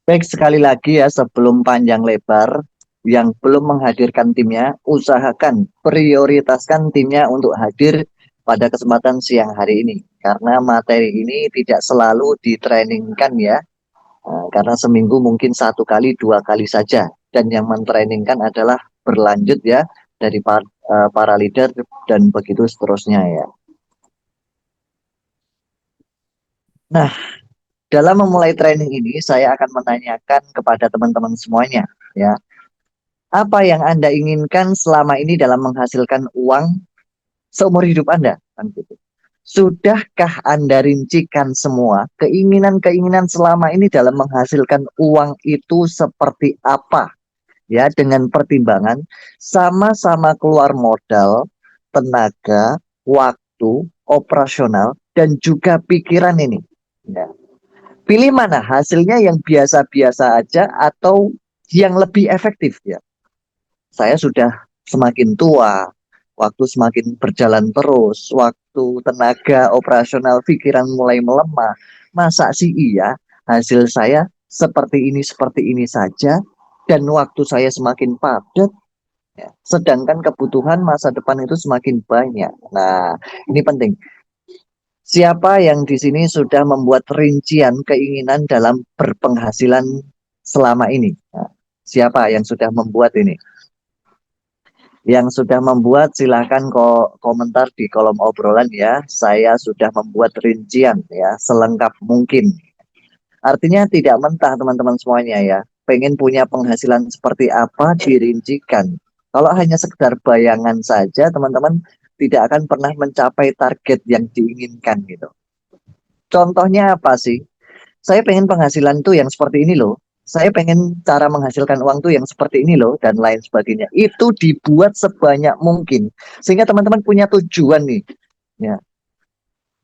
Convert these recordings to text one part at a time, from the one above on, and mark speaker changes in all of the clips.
Speaker 1: Baik, sekali lagi ya, sebelum panjang lebar, yang belum menghadirkan timnya, usahakan prioritaskan timnya untuk hadir pada kesempatan siang hari ini. Karena materi ini tidak selalu ditrainingkan ya, karena seminggu mungkin satu kali, dua kali saja. Dan yang mentrainingkan adalah berlanjut ya, dari para leader dan begitu seterusnya ya. Nah, dalam memulai training ini, saya akan menanyakan kepada teman-teman semuanya ya. Apa yang Anda inginkan selama ini dalam menghasilkan uang seumur hidup Anda? Kan gitu. Sudahkah Anda rincikan semua keinginan-keinginan selama ini dalam menghasilkan uang itu seperti apa? Ya, dengan pertimbangan sama-sama keluar modal, tenaga, waktu, operasional, dan juga pikiran ini. Ya. Pilih mana hasilnya yang biasa-biasa aja atau yang lebih efektif ya. Saya sudah semakin tua, waktu semakin berjalan terus, waktu tenaga operasional pikiran mulai melemah. Masa sih iya hasil saya seperti ini saja dan waktu saya semakin padat, ya. Sedangkan kebutuhan masa depan itu semakin banyak. Nah, ini penting. Siapa yang di sini sudah membuat rincian keinginan dalam berpenghasilan selama ini? Nah, siapa yang sudah membuat ini? Yang sudah membuat silahkan komentar di kolom obrolan ya. Saya sudah membuat rincian ya selengkap mungkin. Artinya tidak mentah teman-teman semuanya ya. Pengen punya penghasilan seperti apa dirincikan. Kalau hanya sekedar bayangan saja teman-teman tidak akan pernah mencapai target yang diinginkan gitu. Contohnya apa sih? Saya pengen penghasilan tuh yang seperti ini loh. Saya pengen cara menghasilkan uang tuh yang seperti ini loh dan lain sebagainya. Itu dibuat sebanyak mungkin sehingga teman-teman punya tujuan nih. Ya,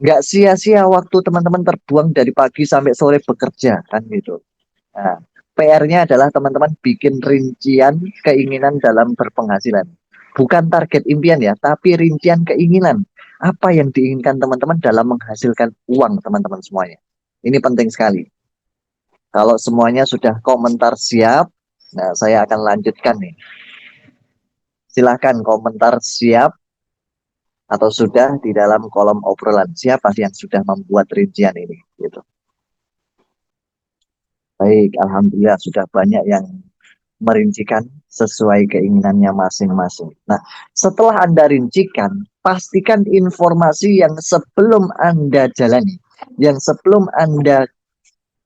Speaker 1: nggak sia-sia waktu teman-teman terbuang dari pagi sampai sore bekerja kan gitu. Nah, PR-nya adalah teman-teman bikin rincian keinginan dalam berpenghasilan. Bukan target impian ya, tapi rincian keinginan. Apa yang diinginkan teman-teman dalam menghasilkan uang teman-teman semuanya. Ini penting sekali. Kalau semuanya sudah komentar siap, nah saya akan lanjutkan nih. Silahkan komentar siap atau sudah di dalam kolom obrolan. Siapa sih yang sudah membuat rincian ini? Gitu. Baik, Alhamdulillah sudah banyak yang merincikan sesuai keinginannya masing-masing. Nah, setelah Anda rincikan, pastikan informasi yang sebelum Anda jalani, yang sebelum Anda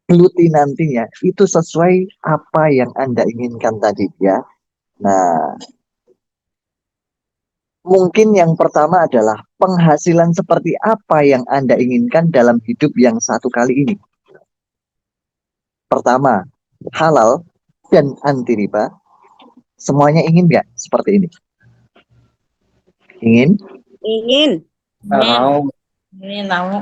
Speaker 1: geluti nantinya, itu sesuai apa yang Anda inginkan tadi ya. Nah, mungkin yang pertama adalah penghasilan seperti apa yang Anda inginkan dalam hidup yang satu kali ini. Pertama, halal dan anti riba. Semuanya ingin nggak seperti ini? Ingin?
Speaker 2: Ingin.
Speaker 3: Mau.
Speaker 2: Ini tahu.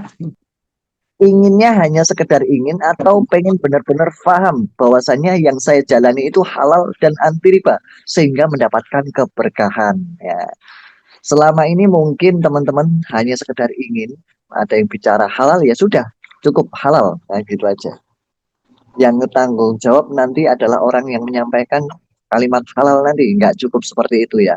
Speaker 1: Inginnya hanya sekedar ingin atau pengen benar-benar paham bahwasannya yang saya jalani itu halal dan anti riba sehingga mendapatkan keberkahan ya. Selama ini mungkin teman-teman hanya sekedar ingin, ada yang bicara halal ya sudah, cukup halal, nah gitu aja. Yang tanggung jawab nanti adalah orang yang menyampaikan kalimat halal nanti, nggak cukup seperti itu ya.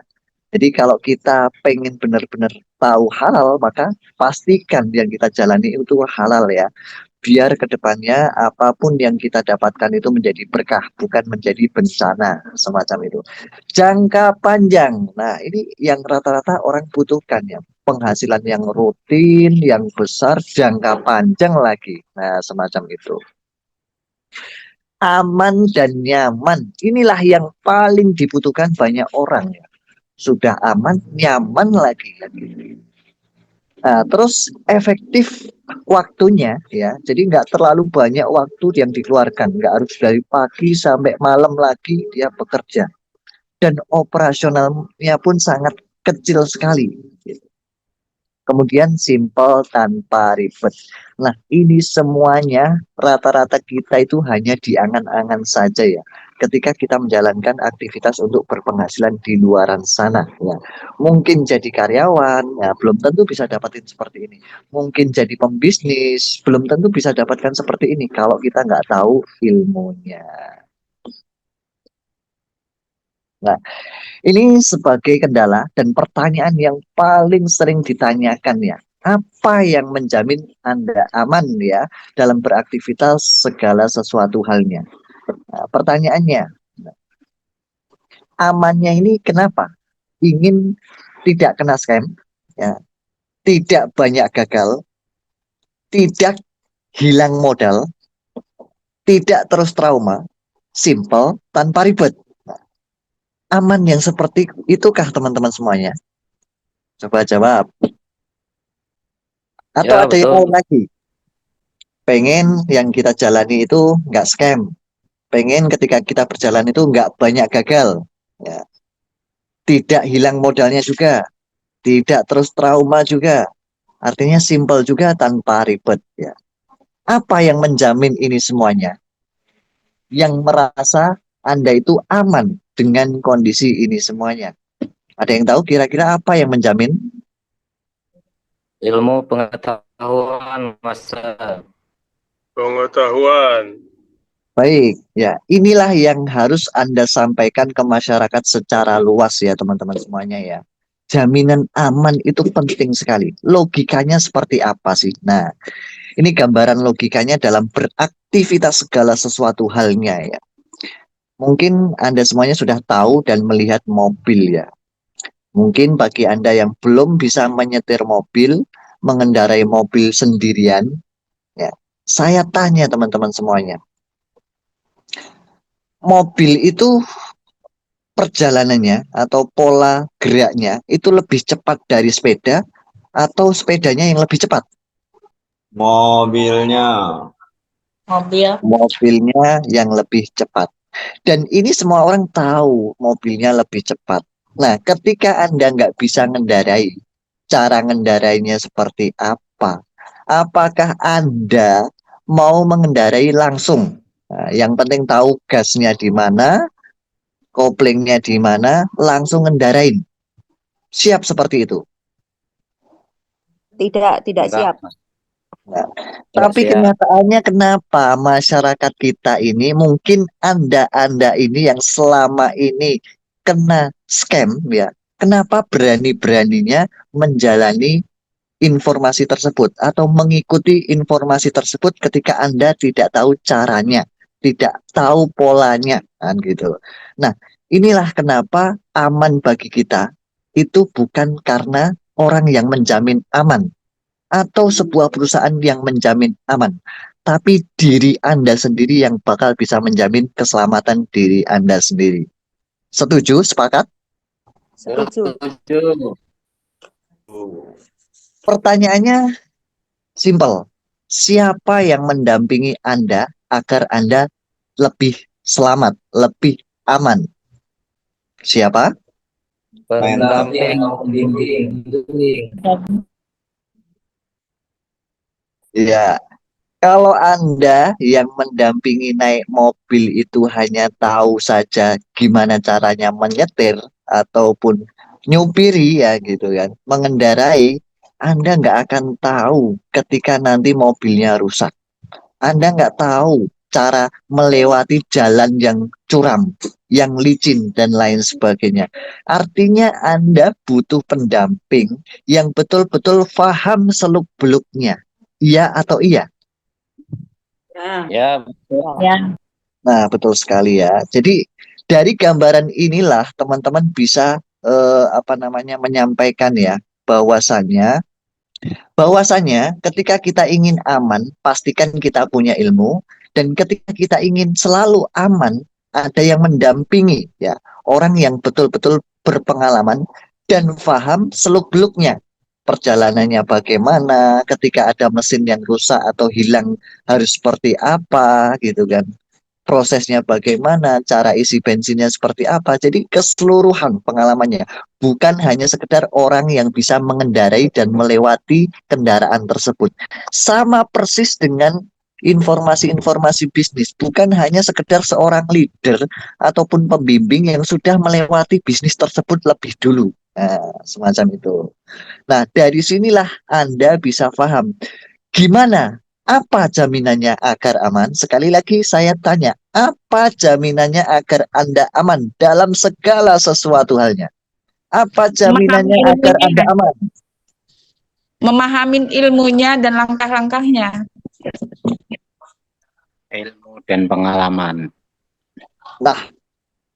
Speaker 1: Jadi kalau kita pengen benar-benar tahu halal, maka pastikan yang kita jalani itu halal ya. Biar kedepannya apapun yang kita dapatkan itu menjadi berkah, bukan menjadi bencana, semacam itu. Jangka panjang, nah ini yang rata-rata orang butuhkan ya. Penghasilan yang rutin, yang besar, jangka panjang lagi. Nah, semacam itu. Aman dan nyaman, inilah yang paling dibutuhkan banyak orang ya. Sudah aman, nyaman lagi. Nah, terus efektif waktunya ya, jadi nggak terlalu banyak waktu yang dikeluarkan, nggak harus dari pagi sampai malam lagi dia bekerja. Dan operasionalnya pun sangat kecil sekali. Kemudian simple tanpa ribet. Nah, ini semuanya rata-rata kita itu hanya di angan-angan saja ya. ketika kita menjalankan aktivitas untuk berpenghasilan di luaran sana ya. Mungkin jadi karyawan ya belum tentu bisa dapatin seperti ini. Mungkin jadi pembisnis belum tentu bisa dapatkan seperti ini kalau kita nggak tahu ilmunya. Nah, ini sebagai kendala dan pertanyaan yang paling sering ditanyakan ya. Apa yang menjamin Anda aman ya dalam beraktivitas segala sesuatu halnya? Nah, pertanyaannya, amannya ini kenapa? Ingin tidak kena scam, ya, tidak banyak gagal, tidak hilang modal, tidak terus trauma, simple, tanpa ribet. Aman yang seperti itukah teman-teman semuanya? Coba jawab. Atau
Speaker 2: Ya,
Speaker 1: ada yang lain
Speaker 2: betul.
Speaker 1: lagi? Pengen yang kita jalani itu nggak scam. Pengen ketika kita berjalan itu nggak banyak gagal. Ya. Tidak hilang modalnya juga. Tidak terus trauma juga. Artinya simple juga tanpa ribet. Ya. Apa yang menjamin ini semuanya? Yang merasa Anda itu aman dengan kondisi ini semuanya. Ada yang tahu kira-kira apa yang menjamin?
Speaker 2: Ilmu pengetahuan masa.
Speaker 3: Pengetahuan.
Speaker 1: Baik, ya inilah yang harus Anda sampaikan ke masyarakat secara luas ya teman-teman semuanya ya. Jaminan aman itu penting sekali. Logikanya seperti apa sih? Nah, ini gambaran logikanya dalam beraktivitas segala sesuatu halnya ya. Mungkin Anda semuanya sudah tahu dan melihat mobil ya. Mungkin bagi Anda yang belum bisa menyetir mobil, mengendarai mobil sendirian, ya. Saya tanya teman-teman semuanya, mobil itu perjalanannya atau pola geraknya itu lebih cepat dari sepeda atau sepedanya yang lebih cepat?
Speaker 4: Mobilnya.
Speaker 5: Mobil.
Speaker 1: Mobilnya yang lebih cepat. Dan ini semua orang tahu mobilnya lebih cepat. Nah, ketika Anda nggak bisa ngendarai, cara ngendarainya seperti apa? Apakah Anda mau mengendarai langsung? Nah, yang penting tahu gasnya di mana, koplingnya di mana, langsung ngendarain. Siap seperti itu.
Speaker 5: Tidak
Speaker 2: Enggak,
Speaker 5: siap.
Speaker 1: Nah,
Speaker 2: enggak
Speaker 1: tapi
Speaker 2: siap.
Speaker 1: kenyataannya kenapa masyarakat kita ini mungkin Anda ini yang selama ini kena scam ya. Kenapa berani-beraninya menjalani informasi tersebut atau mengikuti informasi tersebut ketika Anda tidak tahu caranya, tidak tahu polanya kan gitu. Nah, inilah kenapa aman bagi kita itu bukan karena orang yang menjamin aman atau sebuah perusahaan yang menjamin aman, tapi diri Anda sendiri yang bakal bisa menjamin keselamatan diri Anda sendiri. Setuju? Sepakat?
Speaker 5: Setuju.
Speaker 2: Setuju.
Speaker 1: Pertanyaannya simpel. Siapa yang mendampingi Anda agar Anda lebih selamat, lebih aman? Siapa?
Speaker 2: Pendamping, pembimbing.
Speaker 1: Ya, kalau Anda yang mendampingi naik mobil itu hanya tahu saja gimana caranya menyetir ataupun nyupiri ya gitu kan, mengendarai, Anda nggak akan tahu ketika nanti mobilnya rusak. Anda nggak tahu cara melewati jalan yang curam, yang licin dan lain sebagainya. Artinya Anda butuh pendamping yang betul-betul paham seluk-beluknya. Iya atau iya?
Speaker 2: Ya, betul.
Speaker 5: Ya.
Speaker 1: Nah, betul sekali ya. Jadi dari gambaran inilah teman-teman bisa apa namanya menyampaikan ya bahwasannya ketika kita ingin aman, pastikan kita punya ilmu dan ketika kita ingin selalu aman, ada yang mendampingi ya, orang yang betul-betul berpengalaman dan paham seluk-beluknya. Perjalanannya bagaimana, ketika ada mesin yang rusak atau hilang harus seperti apa gitu kan, prosesnya bagaimana, cara isi bensinnya seperti apa. Jadi keseluruhan pengalamannya, bukan hanya sekedar orang yang bisa mengendarai dan melewati kendaraan tersebut. Sama persis dengan informasi-informasi bisnis, bukan hanya sekedar seorang leader ataupun pembimbing yang sudah melewati bisnis tersebut lebih dulu. Nah, semacam itu. Nah, dari sinilah Anda bisa paham gimana, apa jaminannya agar aman. Sekali lagi saya tanya, apa jaminannya agar Anda aman dalam segala sesuatu halnya? Apa
Speaker 3: Memahami
Speaker 1: jaminannya agar Anda
Speaker 3: ilmunya,
Speaker 1: aman?
Speaker 3: memahami ilmunya dan langkah-langkahnya.
Speaker 2: Ilmu dan pengalaman.
Speaker 1: Nah,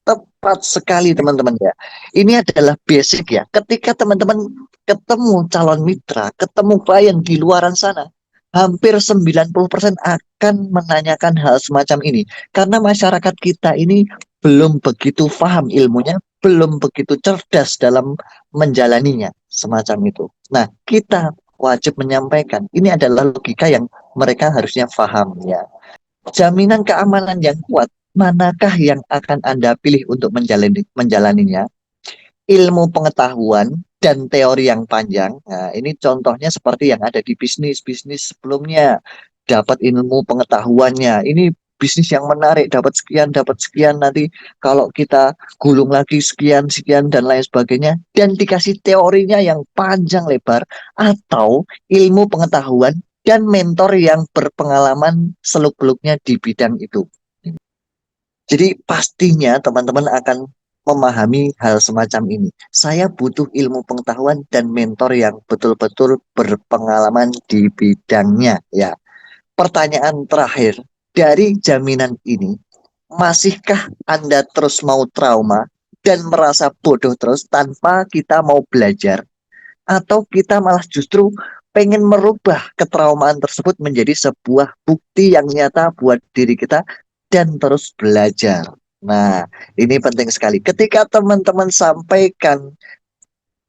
Speaker 1: tepat sekali teman-teman ya. Ini adalah basic ya. Ketika teman-teman ketemu calon mitra, ketemu klien di luaran sana, hampir 90% akan menanyakan hal semacam ini. Karena masyarakat kita ini belum begitu paham ilmunya, belum begitu cerdas dalam menjalaninya, semacam itu. Nah, kita wajib menyampaikan. Ini adalah logika yang mereka harusnya paham ya. Jaminan keamanan yang kuat, manakah yang akan Anda pilih untuk menjalaninya? Ilmu pengetahuan dan teori yang panjang. Nah, ini contohnya seperti yang ada di bisnis-bisnis sebelumnya. Dapat ilmu pengetahuannya. Ini bisnis yang menarik, dapat sekian, nanti kalau kita gulung lagi sekian, sekian, dan lain sebagainya. Dan dikasih teorinya yang panjang lebar. Atau ilmu pengetahuan dan mentor yang berpengalaman seluk-beluknya di bidang itu. Jadi pastinya teman-teman akan memahami hal semacam ini. Saya butuh ilmu pengetahuan dan mentor yang betul-betul berpengalaman di bidangnya ya. Pertanyaan terakhir, dari jaminan ini, masihkah Anda terus mau trauma dan merasa bodoh terus tanpa kita mau belajar? Atau kita malah justru pengen merubah ketraumaan tersebut menjadi sebuah bukti yang nyata buat diri kita dan terus belajar. Nah, ini penting sekali. Ketika teman-teman sampaikan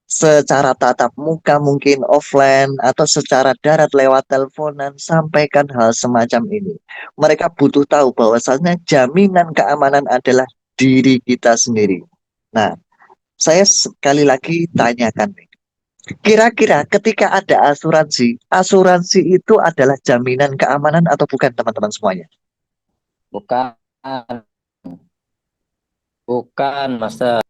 Speaker 1: secara tatap muka mungkin offline atau secara darat lewat teleponan, sampaikan hal semacam ini. Mereka butuh tahu bahwasannya jaminan keamanan adalah diri kita sendiri. Nah, saya sekali lagi tanyakan nih. Kira-kira ketika ada asuransi, asuransi itu adalah jaminan keamanan atau bukan teman-teman semuanya?
Speaker 2: Bukan, bukan, Master.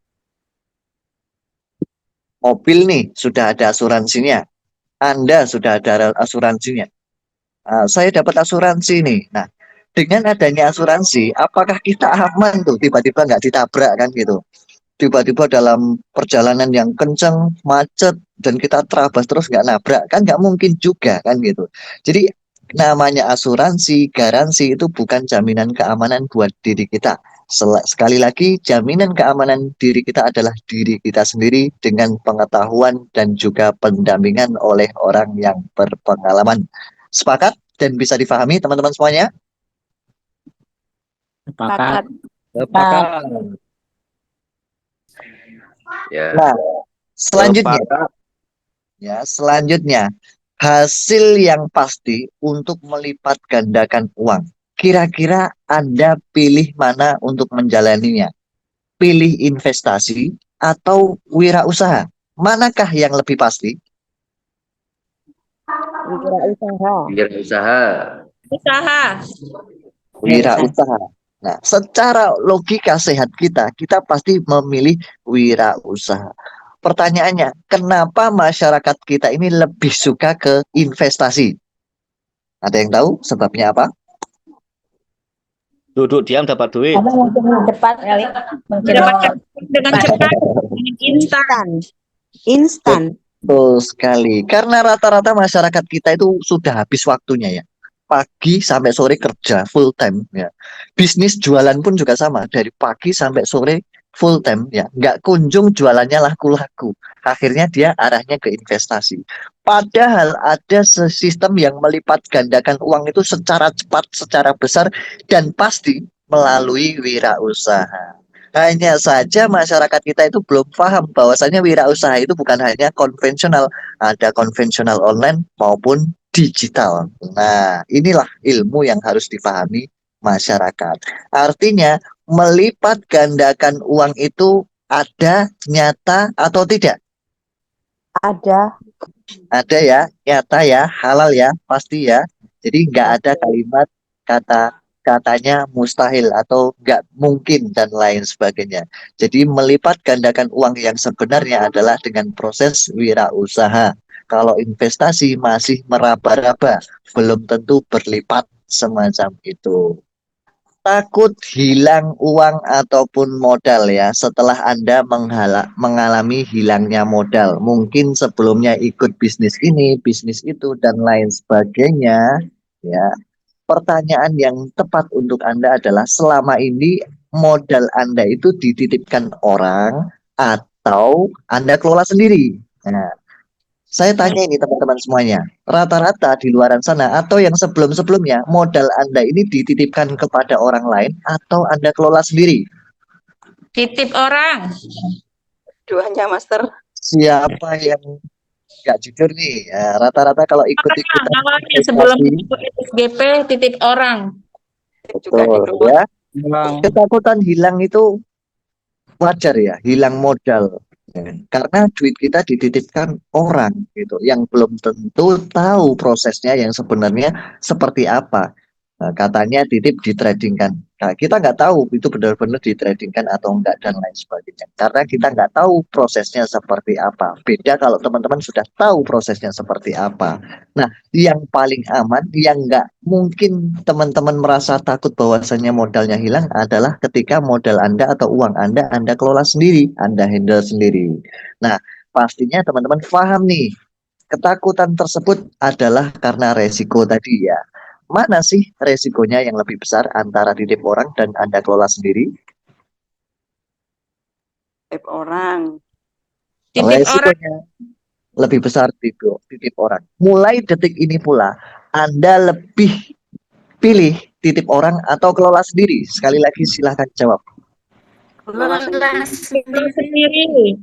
Speaker 1: Mobil nih sudah ada asuransinya, Anda sudah ada asuransinya. Saya dapat asuransi nih. Nah, dengan adanya asuransi, apakah kita aman tuh tiba-tiba nggak ditabrak kan gitu? Tiba-tiba dalam perjalanan yang kencang, macet, dan kita terabas terus nggak nabrak, kan nggak mungkin juga kan gitu. Jadi namanya asuransi, garansi itu bukan jaminan keamanan buat diri kita. Sekali lagi, jaminan keamanan diri kita adalah diri kita sendiri dengan pengetahuan dan juga pendampingan oleh orang yang berpengalaman. Sepakat dan bisa difahami teman-teman semuanya?
Speaker 2: Sepakat.
Speaker 3: Sepakat.
Speaker 2: Ya.
Speaker 1: Nah, selanjutnya.
Speaker 2: Sepakat.
Speaker 1: Ya, selanjutnya, hasil yang pasti untuk melipat gandakan uang. Kira-kira Anda pilih mana untuk menjalaninya? Pilih investasi atau wirausaha? Manakah yang lebih pasti?
Speaker 5: Wirausaha.
Speaker 2: Biar usaha.
Speaker 3: Usaha.
Speaker 1: Wirausaha. Nah, secara logika sehat kita pasti memilih wirausaha. Pertanyaannya, kenapa masyarakat kita ini lebih suka ke investasi? Ada yang tahu sebabnya apa?
Speaker 4: Duduk diam dapat duit.
Speaker 5: Karena mungkin cepat kali.
Speaker 3: Mendapatkan dengan cepat, dengan instan.
Speaker 5: Instan.
Speaker 1: Betul sekali. Karena rata-rata masyarakat kita itu sudah habis waktunya ya. Pagi sampai sore kerja full time ya. Bisnis jualan pun juga sama. Dari pagi sampai sore full time ya. Nggak kunjung jualannya laku-laku. Akhirnya dia arahnya ke investasi. Padahal ada sistem yang melipat gandakan uang itu secara cepat, secara besar, dan pasti melalui wirausaha. Hanya saja masyarakat kita itu belum paham bahwasanya wirausaha itu bukan hanya konvensional, ada konvensional online maupun digital. Nah, inilah ilmu yang harus dipahami masyarakat. Artinya, melipat gandakan uang itu ada, nyata atau tidak?
Speaker 5: Ada.
Speaker 1: Ada ya, nyata ya, halal ya, pasti ya. Jadi nggak ada kalimat katanya mustahil atau nggak mungkin dan lain sebagainya. Jadi melipat gandakan uang yang sebenarnya adalah dengan proses wirausaha. Kalau investasi masih meraba-raba, belum tentu berlipat semacam itu. Takut hilang uang ataupun modal ya setelah Anda mengalami hilangnya modal. Mungkin sebelumnya ikut bisnis ini, bisnis itu, dan lain sebagainya. Ya, pertanyaan yang tepat untuk Anda adalah selama ini modal Anda itu dititipkan orang atau Anda kelola sendiri. Nah, saya tanya ini teman-teman semuanya, rata-rata di luaran sana atau yang sebelum-sebelumnya modal Anda ini dititipkan kepada orang lain atau Anda kelola sendiri?
Speaker 3: Titip orang.
Speaker 5: Duanya, Master.
Speaker 1: Siapa yang nggak jujur nih? Ya, rata-rata kalau ikut-ikutan
Speaker 3: Awalnya sebelum
Speaker 1: investasi,
Speaker 3: ikut SGP titip orang.
Speaker 5: Juga di
Speaker 1: betul
Speaker 5: grup.
Speaker 1: ya.
Speaker 2: Bang.
Speaker 1: Ketakutan hilang itu wajar ya, hilang modal. Ya, karena duit kita dititipkan orang gitu, yang belum tentu tahu prosesnya yang sebenarnya seperti apa. Nah, katanya titip ditradingkan. Nah, kita nggak tahu itu benar-benar ditradingkan atau enggak dan lain sebagainya. Karena kita nggak tahu prosesnya seperti apa. Beda kalau teman-teman sudah tahu prosesnya seperti apa. Nah, yang paling aman, yang nggak mungkin teman-teman merasa takut bahwasannya modalnya hilang adalah ketika modal Anda atau uang Anda kelola sendiri, Anda handle sendiri. Nah, pastinya teman-teman paham nih, ketakutan tersebut adalah karena resiko tadi ya. Mana sih resikonya yang lebih besar antara titip orang dan Anda kelola sendiri?
Speaker 5: Titip orang.
Speaker 3: Titip orang.
Speaker 1: Resikonya lebih besar titip orang. Mulai detik ini pula, Anda lebih pilih titip orang atau kelola sendiri? Sekali lagi silahkan jawab.
Speaker 5: Kelola sendiri.
Speaker 3: Titip sendiri.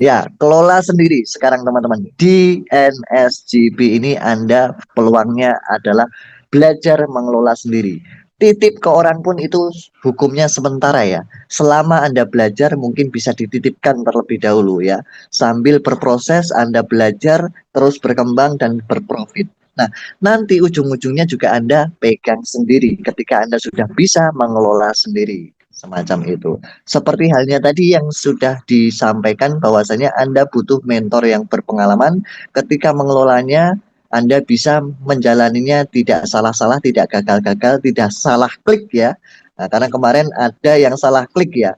Speaker 1: Ya, kelola sendiri sekarang teman-teman. Di NSGB ini Anda peluangnya adalah belajar mengelola sendiri. Titip ke orang pun itu hukumnya sementara ya. Selama Anda belajar mungkin bisa dititipkan terlebih dahulu ya. Sambil berproses Anda belajar terus berkembang dan berprofit. Nah, nanti ujung-ujungnya juga Anda pegang sendiri ketika Anda sudah bisa mengelola sendiri. Semacam itu. Seperti halnya tadi yang sudah disampaikan bahwasanya Anda butuh mentor yang berpengalaman ketika mengelolanya. Anda bisa menjalaninya tidak salah-salah, tidak gagal-gagal, tidak salah klik ya. Nah, karena kemarin ada yang salah klik ya.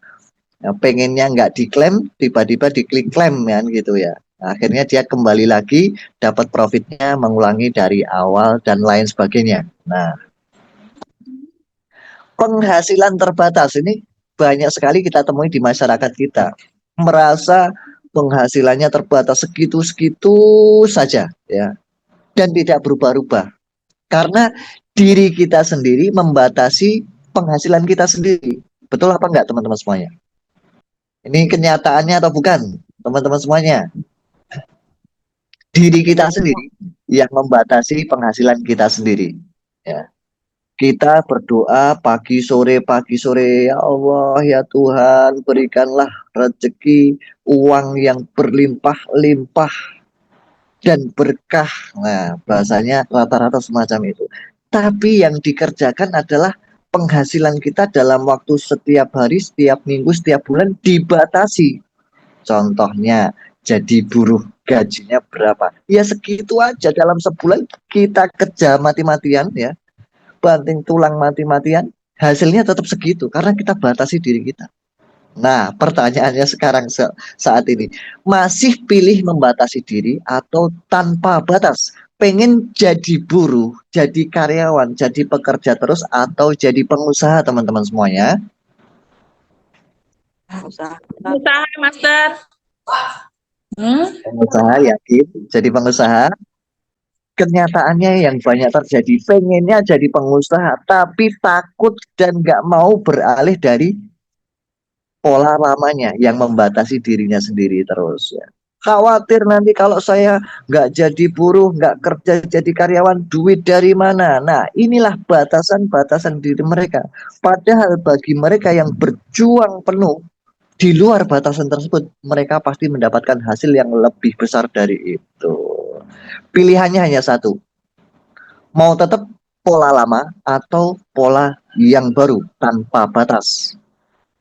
Speaker 1: Nah, pengennya nggak diklaim, tiba-tiba diklik klaim kan gitu ya. Nah, akhirnya dia kembali lagi, dapat profitnya, mengulangi dari awal dan lain sebagainya. Nah, penghasilan terbatas ini banyak sekali kita temui di masyarakat kita. Merasa penghasilannya terbatas segitu-segitu saja ya dan tidak berubah-ubah. Karena diri kita sendiri membatasi penghasilan kita sendiri. Betul apa enggak teman-teman semuanya? Ini kenyataannya atau bukan teman-teman semuanya? Diri kita sendiri yang membatasi penghasilan kita sendiri. Ya. Kita berdoa pagi sore, ya Allah, ya Tuhan, berikanlah rezeki uang yang berlimpah-limpah dan berkah. Nah, bahasanya rata-rata semacam itu. Tapi yang dikerjakan adalah penghasilan kita dalam waktu setiap hari, setiap minggu, setiap bulan dibatasi. Contohnya, jadi buruh gajinya berapa? Ya segitu aja dalam sebulan kita kerja mati-matian ya, banting tulang mati-matian, hasilnya tetap segitu karena kita batasi diri kita. Nah, pertanyaannya sekarang saat ini, masih pilih membatasi diri atau tanpa batas? Pengen jadi buruh, jadi karyawan, jadi pekerja terus atau jadi pengusaha teman-teman semuanya?
Speaker 5: Usaha.
Speaker 3: Usaha, Master.
Speaker 1: Pengusaha yakin jadi pengusaha? Kenyataannya yang banyak terjadi, pengennya jadi pengusaha tapi takut dan nggak mau beralih dari pola lamanya yang membatasi dirinya sendiri terus ya. Khawatir nanti kalau saya nggak jadi buruh, nggak kerja jadi karyawan, duit dari mana? Nah, inilah batasan-batasan diri mereka. Padahal bagi mereka yang berjuang penuh di luar batasan tersebut, mereka pasti mendapatkan hasil yang lebih besar dari itu. Pilihannya hanya satu, Mau tetap pola lama atau pola yang baru tanpa batas?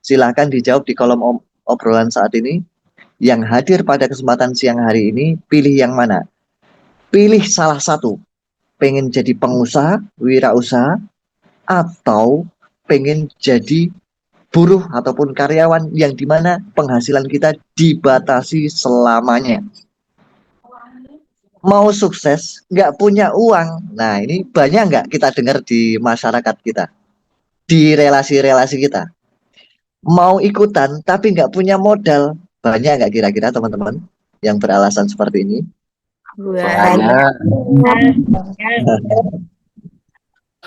Speaker 1: Silahkan dijawab di kolom obrolan saat ini. Yang hadir pada kesempatan siang hari ini, pilih yang mana? Pilih salah satu. Pengen jadi pengusaha, wirausaha, atau pengen jadi buruh ataupun karyawan yang dimana penghasilan kita dibatasi selamanya. Mau sukses, nggak punya uang. Nah, ini banyak nggak kita dengar di masyarakat kita, di relasi-relasi kita. Mau ikutan, tapi nggak punya modal. Banyak nggak kira-kira teman-teman yang beralasan seperti ini?
Speaker 2: Banyak.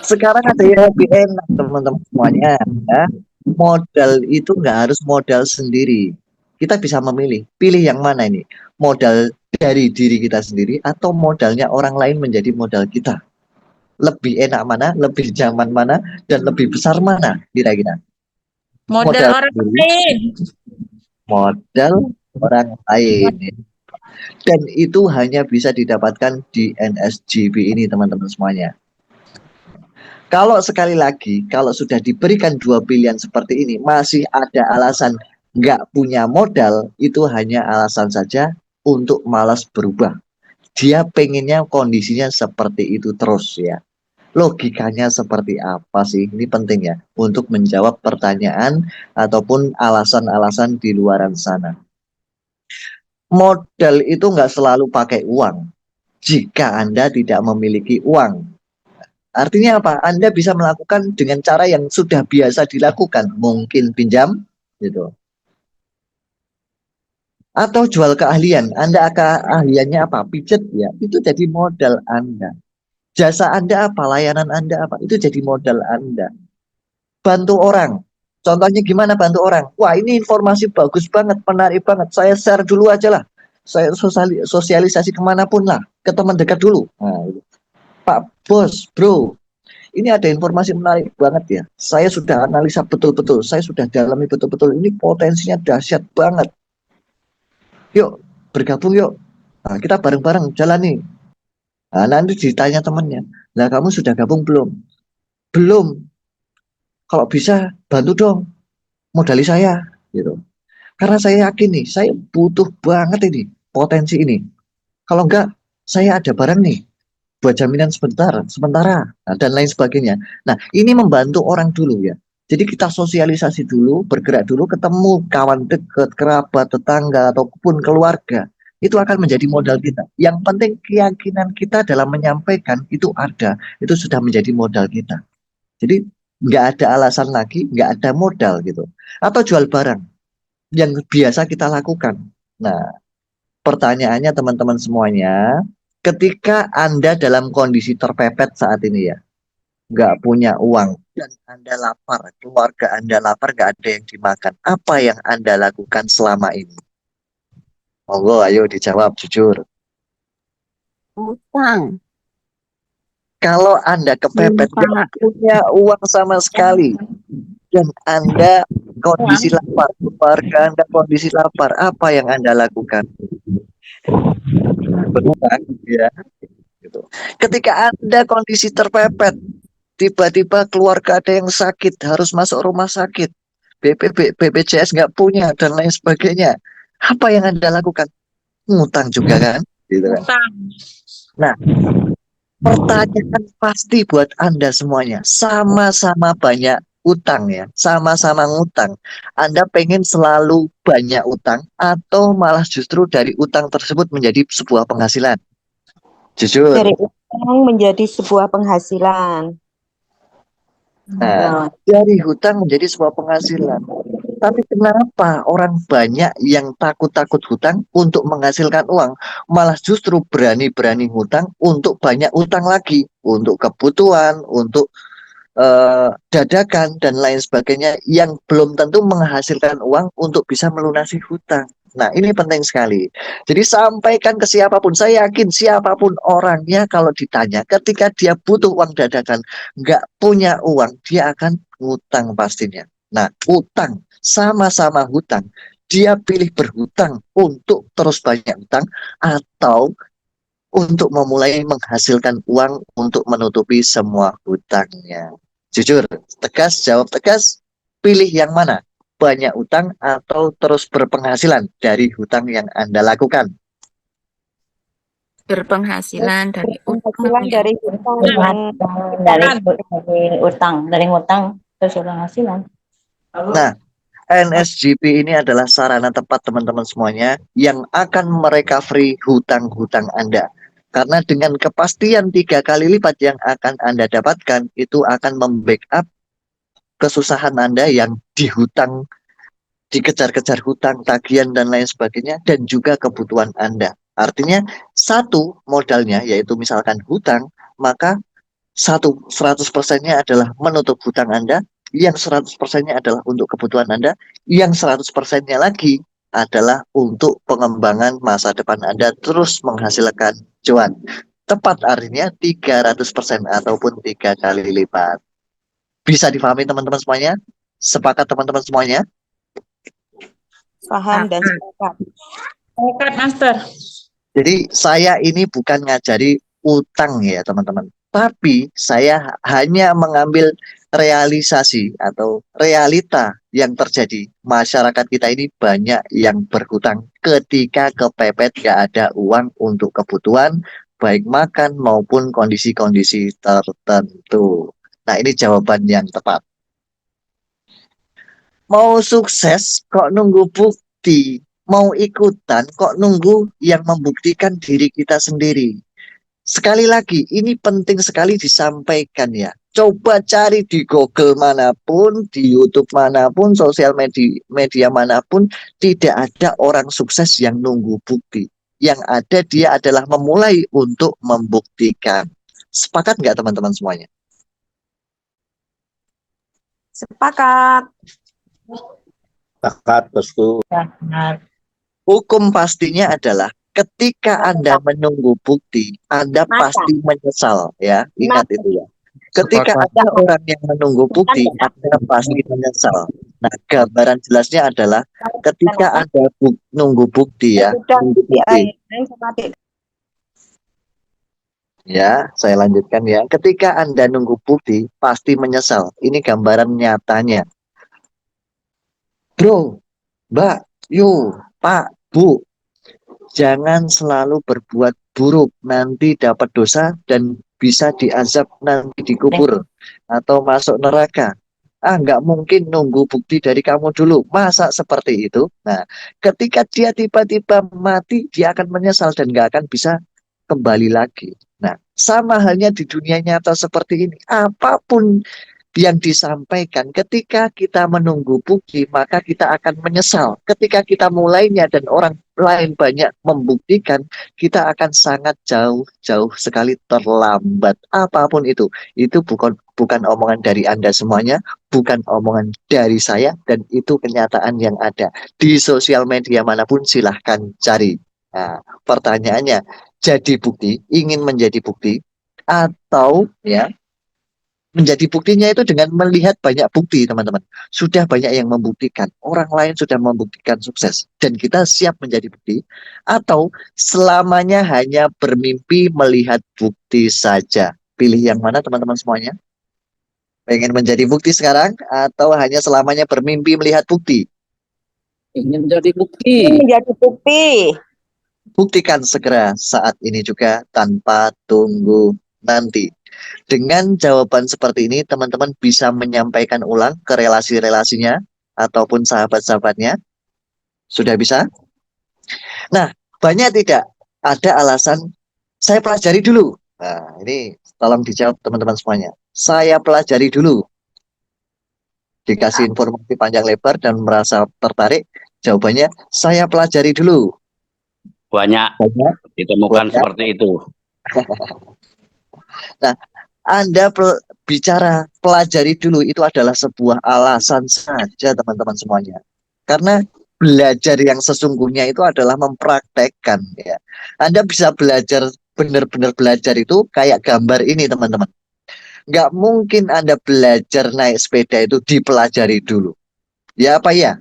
Speaker 1: Sekarang ada yang lebih enak teman-teman semuanya. Ya. Modal itu nggak harus modal sendiri. Kita bisa memilih, pilih yang mana ini. Modal dari diri kita sendiri atau modalnya orang lain menjadi modal kita. Lebih enak mana, lebih nyaman mana, dan lebih besar mana kira-kira.
Speaker 3: Modal orang
Speaker 1: sendiri,
Speaker 3: lain.
Speaker 1: modal orang lain. Dan itu hanya bisa didapatkan di NSGB ini teman-teman semuanya. Kalau sekali lagi, kalau sudah diberikan dua pilihan seperti ini, masih ada alasan nggak punya modal, itu hanya alasan saja untuk malas berubah. Dia pengennya kondisinya seperti itu terus ya. Logikanya seperti apa sih? Ini penting ya, untuk menjawab pertanyaan ataupun alasan-alasan di luaran sana. Modal itu nggak selalu pakai uang. Jika Anda tidak memiliki uang, artinya apa? Anda bisa melakukan dengan cara yang sudah biasa dilakukan, mungkin pinjam, gitu. Atau jual keahlian. Anda keahliannya apa? Pijet ya, itu jadi modal Anda. Jasa Anda apa? Layanan Anda apa? Itu jadi modal Anda. Bantu orang. Contohnya gimana bantu orang? Wah, ini informasi bagus banget, menarik banget. Saya share dulu aja lah. Saya sosialisasi kemanapun lah, ke teman dekat dulu. Nah, Pak Bos, Bro, ini ada informasi menarik banget ya. Saya sudah analisa betul-betul, saya sudah dalami betul-betul. Ini potensinya dahsyat banget. Yuk, bergabung yuk. Nah, kita bareng-bareng jalan nih. Nah, nanti ditanya temannya, nah kamu sudah gabung belum? Belum. Kalau bisa bantu dong, modali saya, gitu. Karena saya yakin nih, saya butuh banget ini potensi ini. Kalau enggak, saya ada barang nih buat jaminan sementara, nah, dan lain sebagainya. Nah, ini membantu orang dulu ya. Jadi kita sosialisasi dulu, bergerak dulu, ketemu kawan dekat, kerabat, tetangga, ataupun keluarga. Itu akan menjadi modal kita. Yang penting keyakinan kita dalam menyampaikan itu ada. Itu sudah menjadi modal kita. Jadi nggak ada alasan lagi, nggak ada modal gitu. Atau jual barang yang biasa kita lakukan. Nah, pertanyaannya teman-teman semuanya, ketika Anda dalam kondisi terpepet saat ini ya, nggak punya uang, dan Anda lapar, keluarga Anda lapar, nggak ada yang dimakan, apa yang Anda lakukan selama ini? Monggo, ayo dijawab jujur.
Speaker 4: Utang.
Speaker 1: Kalau Anda kepepet, nggak punya uang sama sekali, dan Anda kondisi lapar, keluarga Anda kondisi lapar, apa yang Anda lakukan? Berutang, ya. Gitu. Ketika Anda kondisi terpepet, tiba-tiba keluarga ada yang sakit, harus masuk rumah sakit, BPJS nggak punya, dan lain sebagainya. Apa yang Anda lakukan? Ngutang juga kan? Gitu kan?
Speaker 3: Utang.
Speaker 1: Nah, pertanyaan pasti buat Anda semuanya. Sama-sama banyak utang ya, sama-sama ngutang. Anda pengen selalu banyak utang atau malah justru dari utang tersebut menjadi sebuah penghasilan? Jujur.
Speaker 4: Dari utang menjadi sebuah penghasilan.
Speaker 1: Nah, dari hutang menjadi sebuah penghasilan. Tapi kenapa orang banyak yang takut-takut hutang untuk menghasilkan uang, malah justru berani-berani hutang untuk banyak utang lagi, untuk kebutuhan, untuk dadakan dan lain sebagainya yang belum tentu menghasilkan uang untuk bisa melunasi hutang. Nah, ini penting sekali. Jadi sampaikan ke siapapun, saya yakin siapapun orangnya kalau ditanya, ketika dia butuh uang dadakan, nggak punya uang, dia akan ngutang pastinya. Nah, utang, sama-sama hutang. Dia pilih berhutang untuk terus banyak hutang atau untuk memulai menghasilkan uang untuk menutupi semua hutangnya. Jujur, tegas, jawab tegas, pilih yang mana? Banyak utang atau terus berpenghasilan dari hutang yang Anda lakukan?
Speaker 3: Berpenghasilan dari
Speaker 4: Penghasilan
Speaker 3: utang ya.
Speaker 4: dari hutang
Speaker 2: Dari
Speaker 4: yang
Speaker 2: utang terus penghasilan.
Speaker 1: Nah, NSGP ini adalah sarana tepat teman-teman semuanya yang akan merecovery hutang-hutang Anda. Karena dengan kepastian 3 kali lipat yang akan Anda dapatkan, itu akan membackup kesusahan Anda yang dihutang, dikejar-kejar hutang, tagihan, dan lain sebagainya, dan juga kebutuhan Anda. Artinya, satu modalnya, yaitu misalkan hutang, maka 100%-nya adalah menutup hutang Anda, yang 100%-nya adalah untuk kebutuhan Anda, yang 100%-nya lagi adalah untuk pengembangan masa depan Anda terus menghasilkan cuan. Tepat artinya 300% ataupun 3 kali lipat. Bisa difahami teman-teman semuanya? Sepakat teman-teman semuanya?
Speaker 4: paham dan sepakat.
Speaker 3: Oke, Master.
Speaker 1: Jadi saya ini bukan ngajari utang ya teman-teman. Tapi saya hanya mengambil realisasi atau realita yang terjadi. Masyarakat kita ini banyak yang berhutang ketika kepepet gak ada uang untuk kebutuhan, baik makan maupun kondisi-kondisi tertentu. Nah ini jawaban yang tepat. Mau sukses kok nunggu bukti. Mau ikutan kok nunggu yang membuktikan diri kita sendiri. Sekali lagi, ini penting sekali disampaikan ya. Coba cari di Google manapun, di YouTube manapun, sosial media manapun, tidak ada orang sukses yang nunggu bukti. Yang ada dia adalah memulai untuk membuktikan. Sepakat nggak teman-teman semuanya?
Speaker 4: Sepakat.
Speaker 6: Sepakat, bosku.
Speaker 2: Benar.
Speaker 1: Hukum pastinya adalah ketika Anda menunggu bukti, Anda pasti menyesal ya. Ingat itu ya. Ketika ada orang yang menunggu bukti, Anda pasti menyesal. Nah, gambaran jelasnya adalah ketika Anda nunggu bukti ya, nunggu bukti. Ya, saya lanjutkan ya. Ketika Anda nunggu bukti, pasti menyesal. Ini gambaran nyatanya. Bro, Mbak, Yu, Pak, Bu, jangan selalu berbuat buruk, nanti dapat dosa dan bisa diazab nanti dikubur atau masuk neraka. Ah, nggak mungkin nunggu bukti dari kamu dulu. Masa seperti itu? Nah, ketika dia tiba-tiba mati, dia akan menyesal dan nggak akan bisa kembali lagi. Nah, sama halnya di dunia nyata seperti ini. Apapun yang disampaikan ketika kita menunggu bukti maka kita akan menyesal ketika kita mulainya dan orang lain banyak membuktikan kita akan sangat jauh sekali terlambat apapun itu bukan omongan dari Anda semuanya, bukan omongan dari saya, dan itu kenyataan yang ada di sosial media manapun. Silahkan cari. Nah, pertanyaannya, jadi bukti, ingin menjadi bukti atau ya menjadi buktinya itu dengan melihat banyak bukti, teman-teman. Sudah banyak yang membuktikan, orang lain sudah membuktikan sukses, dan kita siap menjadi bukti, atau selamanya hanya bermimpi melihat bukti saja. Pilih yang mana, teman-teman semuanya? Pengen menjadi bukti sekarang, atau hanya selamanya bermimpi melihat bukti?
Speaker 6: Ingin menjadi bukti.
Speaker 4: Ini menjadi bukti.
Speaker 1: Buktikan segera saat ini juga tanpa tunggu nanti. Dengan jawaban seperti ini, teman-teman bisa menyampaikan ulang ke relasi-relasinya ataupun sahabat-sahabatnya. Sudah bisa? Nah, banyak tidak ada alasan saya pelajari dulu. Nah, ini tolong dijawab teman-teman semuanya. Saya pelajari dulu. Dikasih informasi panjang lebar dan merasa tertarik, jawabannya saya pelajari dulu.
Speaker 6: Banyak
Speaker 1: Banyak.
Speaker 6: ditemukan
Speaker 1: Banyak.
Speaker 6: seperti itu.
Speaker 1: Nah, Anda bicara pelajari dulu itu adalah sebuah alasan saja teman-teman semuanya. Karena belajar yang sesungguhnya itu adalah mempraktekkan ya. Anda bisa belajar benar-benar belajar itu kayak gambar ini teman-teman. Nggak mungkin Anda belajar naik sepeda itu dipelajari dulu. Ya apa ya?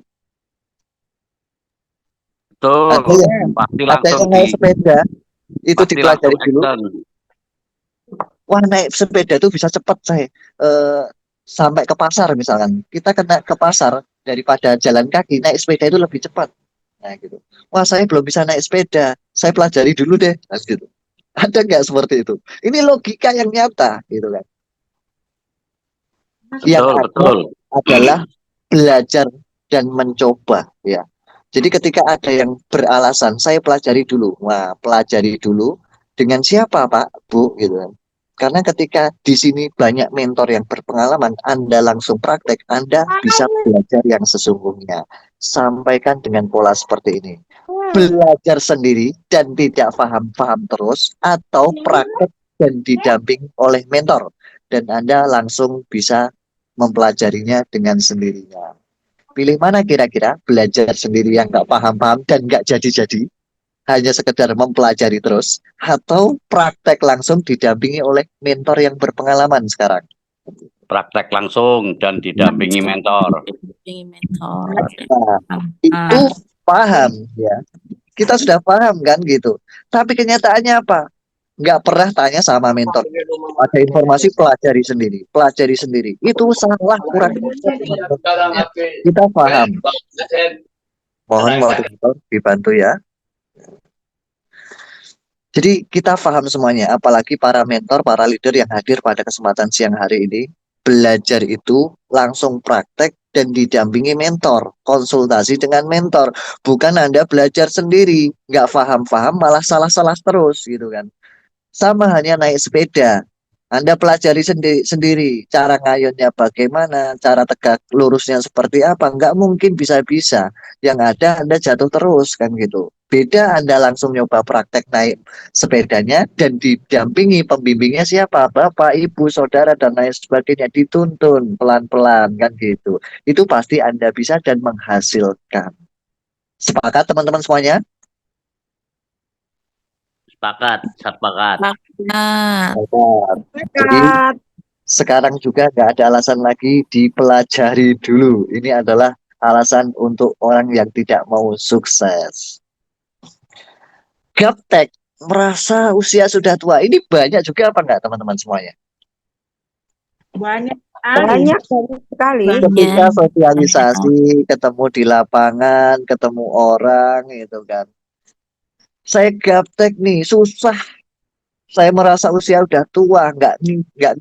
Speaker 6: Betul.
Speaker 1: Ada yang,
Speaker 6: Pasti
Speaker 1: ada
Speaker 6: langsung
Speaker 1: yang naik sepeda Itu
Speaker 6: Pasti
Speaker 1: dipelajari
Speaker 6: langsung
Speaker 1: dulu.
Speaker 6: action.
Speaker 1: Wah, naik sepeda itu bisa cepat saya. Sampai ke pasar misalkan. Kita kena ke pasar daripada jalan kaki, naik sepeda itu lebih cepat. Nah, gitu. Wah, saya belum bisa naik sepeda. Saya pelajari dulu deh. Nah, gitu. Ada nggak seperti itu? Ini logika yang nyata, gitu kan. Yang
Speaker 6: Betul,
Speaker 1: ada
Speaker 6: betul.
Speaker 1: adalah belajar dan mencoba, ya. Jadi ketika ada yang beralasan, saya pelajari dulu. Wah, pelajari dulu dengan siapa, Pak, Bu, gitu kan. Karena ketika di sini banyak mentor yang berpengalaman, Anda langsung praktek, Anda bisa belajar yang sesungguhnya. Sampaikan dengan pola seperti ini. Belajar sendiri dan tidak paham-paham terus, atau praktek dan didamping oleh mentor. Dan Anda langsung bisa mempelajarinya dengan sendirinya. Pilih mana kira-kira? Belajar sendiri yang nggak paham-paham dan nggak jadi-jadi, hanya sekedar mempelajari terus, atau praktek langsung didampingi oleh mentor yang berpengalaman sekarang.
Speaker 6: Praktek langsung dan didampingi mentor.
Speaker 3: Mentor.
Speaker 1: Nah, itu paham ya. Kita sudah paham kan gitu. Tapi kenyataannya apa? Nggak pernah tanya sama mentor. Ada informasi pelajari sendiri, pelajari sendiri. Itu salah, kurang ajar, teman-teman. Kita paham. Mohon moderator dibantu ya. Jadi kita paham semuanya, apalagi para mentor, para leader yang hadir pada kesempatan siang hari ini. Belajar itu langsung praktek dan didampingi mentor, konsultasi dengan mentor. Bukan Anda belajar sendiri, nggak paham-paham malah salah-salah terus gitu kan. Sama hanya naik sepeda. Anda pelajari sendiri cara ngayunnya bagaimana, cara tegak lurusnya seperti apa. Nggak mungkin bisa-bisa. Yang ada Anda jatuh terus kan gitu. Beda Anda langsung nyoba praktek naik sepedanya dan didampingi pembimbingnya siapa? Bapak, Ibu, Saudara, dan lain sebagainya. Dituntun pelan-pelan kan gitu. Itu pasti Anda bisa dan menghasilkan. Sepakat teman-teman semuanya?
Speaker 6: Sepakat, sepakat.
Speaker 3: Nah,
Speaker 1: Sepakat. Jadi
Speaker 4: Sepakat.
Speaker 1: sekarang juga nggak ada alasan lagi dipelajari dulu. Ini adalah alasan untuk orang yang tidak mau sukses. Gaptek, merasa usia sudah tua. Ini banyak juga apa enggak teman-teman semuanya?
Speaker 2: Banyak
Speaker 4: Banyak sekali.
Speaker 1: Ketika sosialisasi, ketemu di lapangan, ketemu orang, gitu kan. Saya gaptek nih, susah. Saya merasa usia udah tua, nggak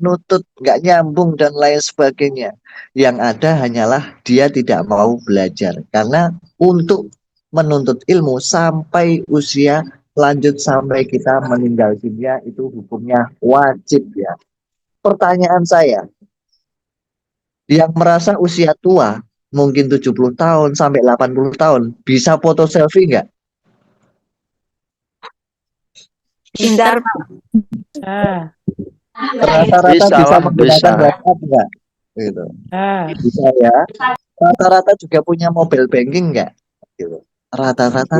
Speaker 1: nutut, nggak nyambung dan lain sebagainya. Yang ada hanyalah dia tidak mau belajar karena untuk menuntut ilmu sampai usia lanjut sampai kita meninggal dunia itu hukumnya wajib ya. Pertanyaan saya, yang merasa usia tua mungkin 70 tahun sampai 80 tahun bisa foto selfie nggak?
Speaker 4: Pintar.
Speaker 2: Ah,
Speaker 1: Rata-rata
Speaker 6: Bisa
Speaker 1: bisa
Speaker 6: lah,
Speaker 1: menggunakan
Speaker 6: bisa.
Speaker 1: WhatsApp nggak? Gitu.
Speaker 2: ah.
Speaker 1: Bisa ya. Rata-rata juga punya mobile banking nggak? Gitu. Rata-rata.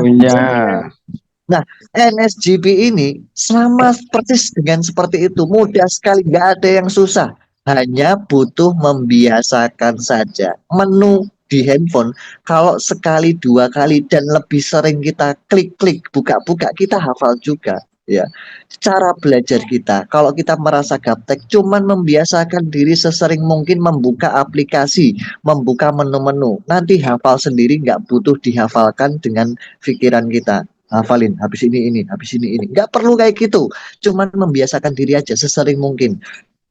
Speaker 1: Nah, NSGP ini sama persis dengan seperti itu. Mudah sekali, nggak ada yang susah. Hanya butuh membiasakan saja. Menu di handphone, kalau sekali, dua kali, dan lebih sering kita klik-klik, buka-buka, kita hafal juga. Ya, cara belajar kita, kalau kita merasa gaptek, cuman membiasakan diri sesering mungkin membuka aplikasi, membuka menu-menu. Nanti hafal sendiri, nggak butuh dihafalkan dengan pikiran kita. Hafalin, habis ini, habis ini. Nggak perlu kayak gitu. Cuman membiasakan diri aja sesering mungkin.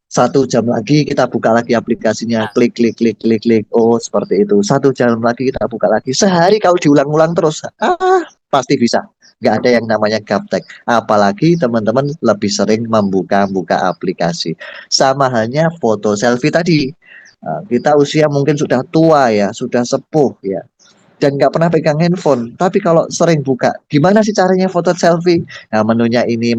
Speaker 1: 1 jam lagi kita buka lagi aplikasinya, klik, klik, klik, klik, klik. Oh, seperti itu. 1 jam lagi kita buka lagi. Sehari kalau diulang-ulang terus, pasti bisa. Nggak ada yang namanya gaptek. Apalagi teman-teman lebih sering membuka-buka aplikasi. Sama halnya foto selfie tadi. Kita usia mungkin sudah tua ya, sudah sepuh ya dan nggak pernah pegang handphone. Tapi kalau sering buka, gimana sih caranya foto selfie? Nah, menunya ini,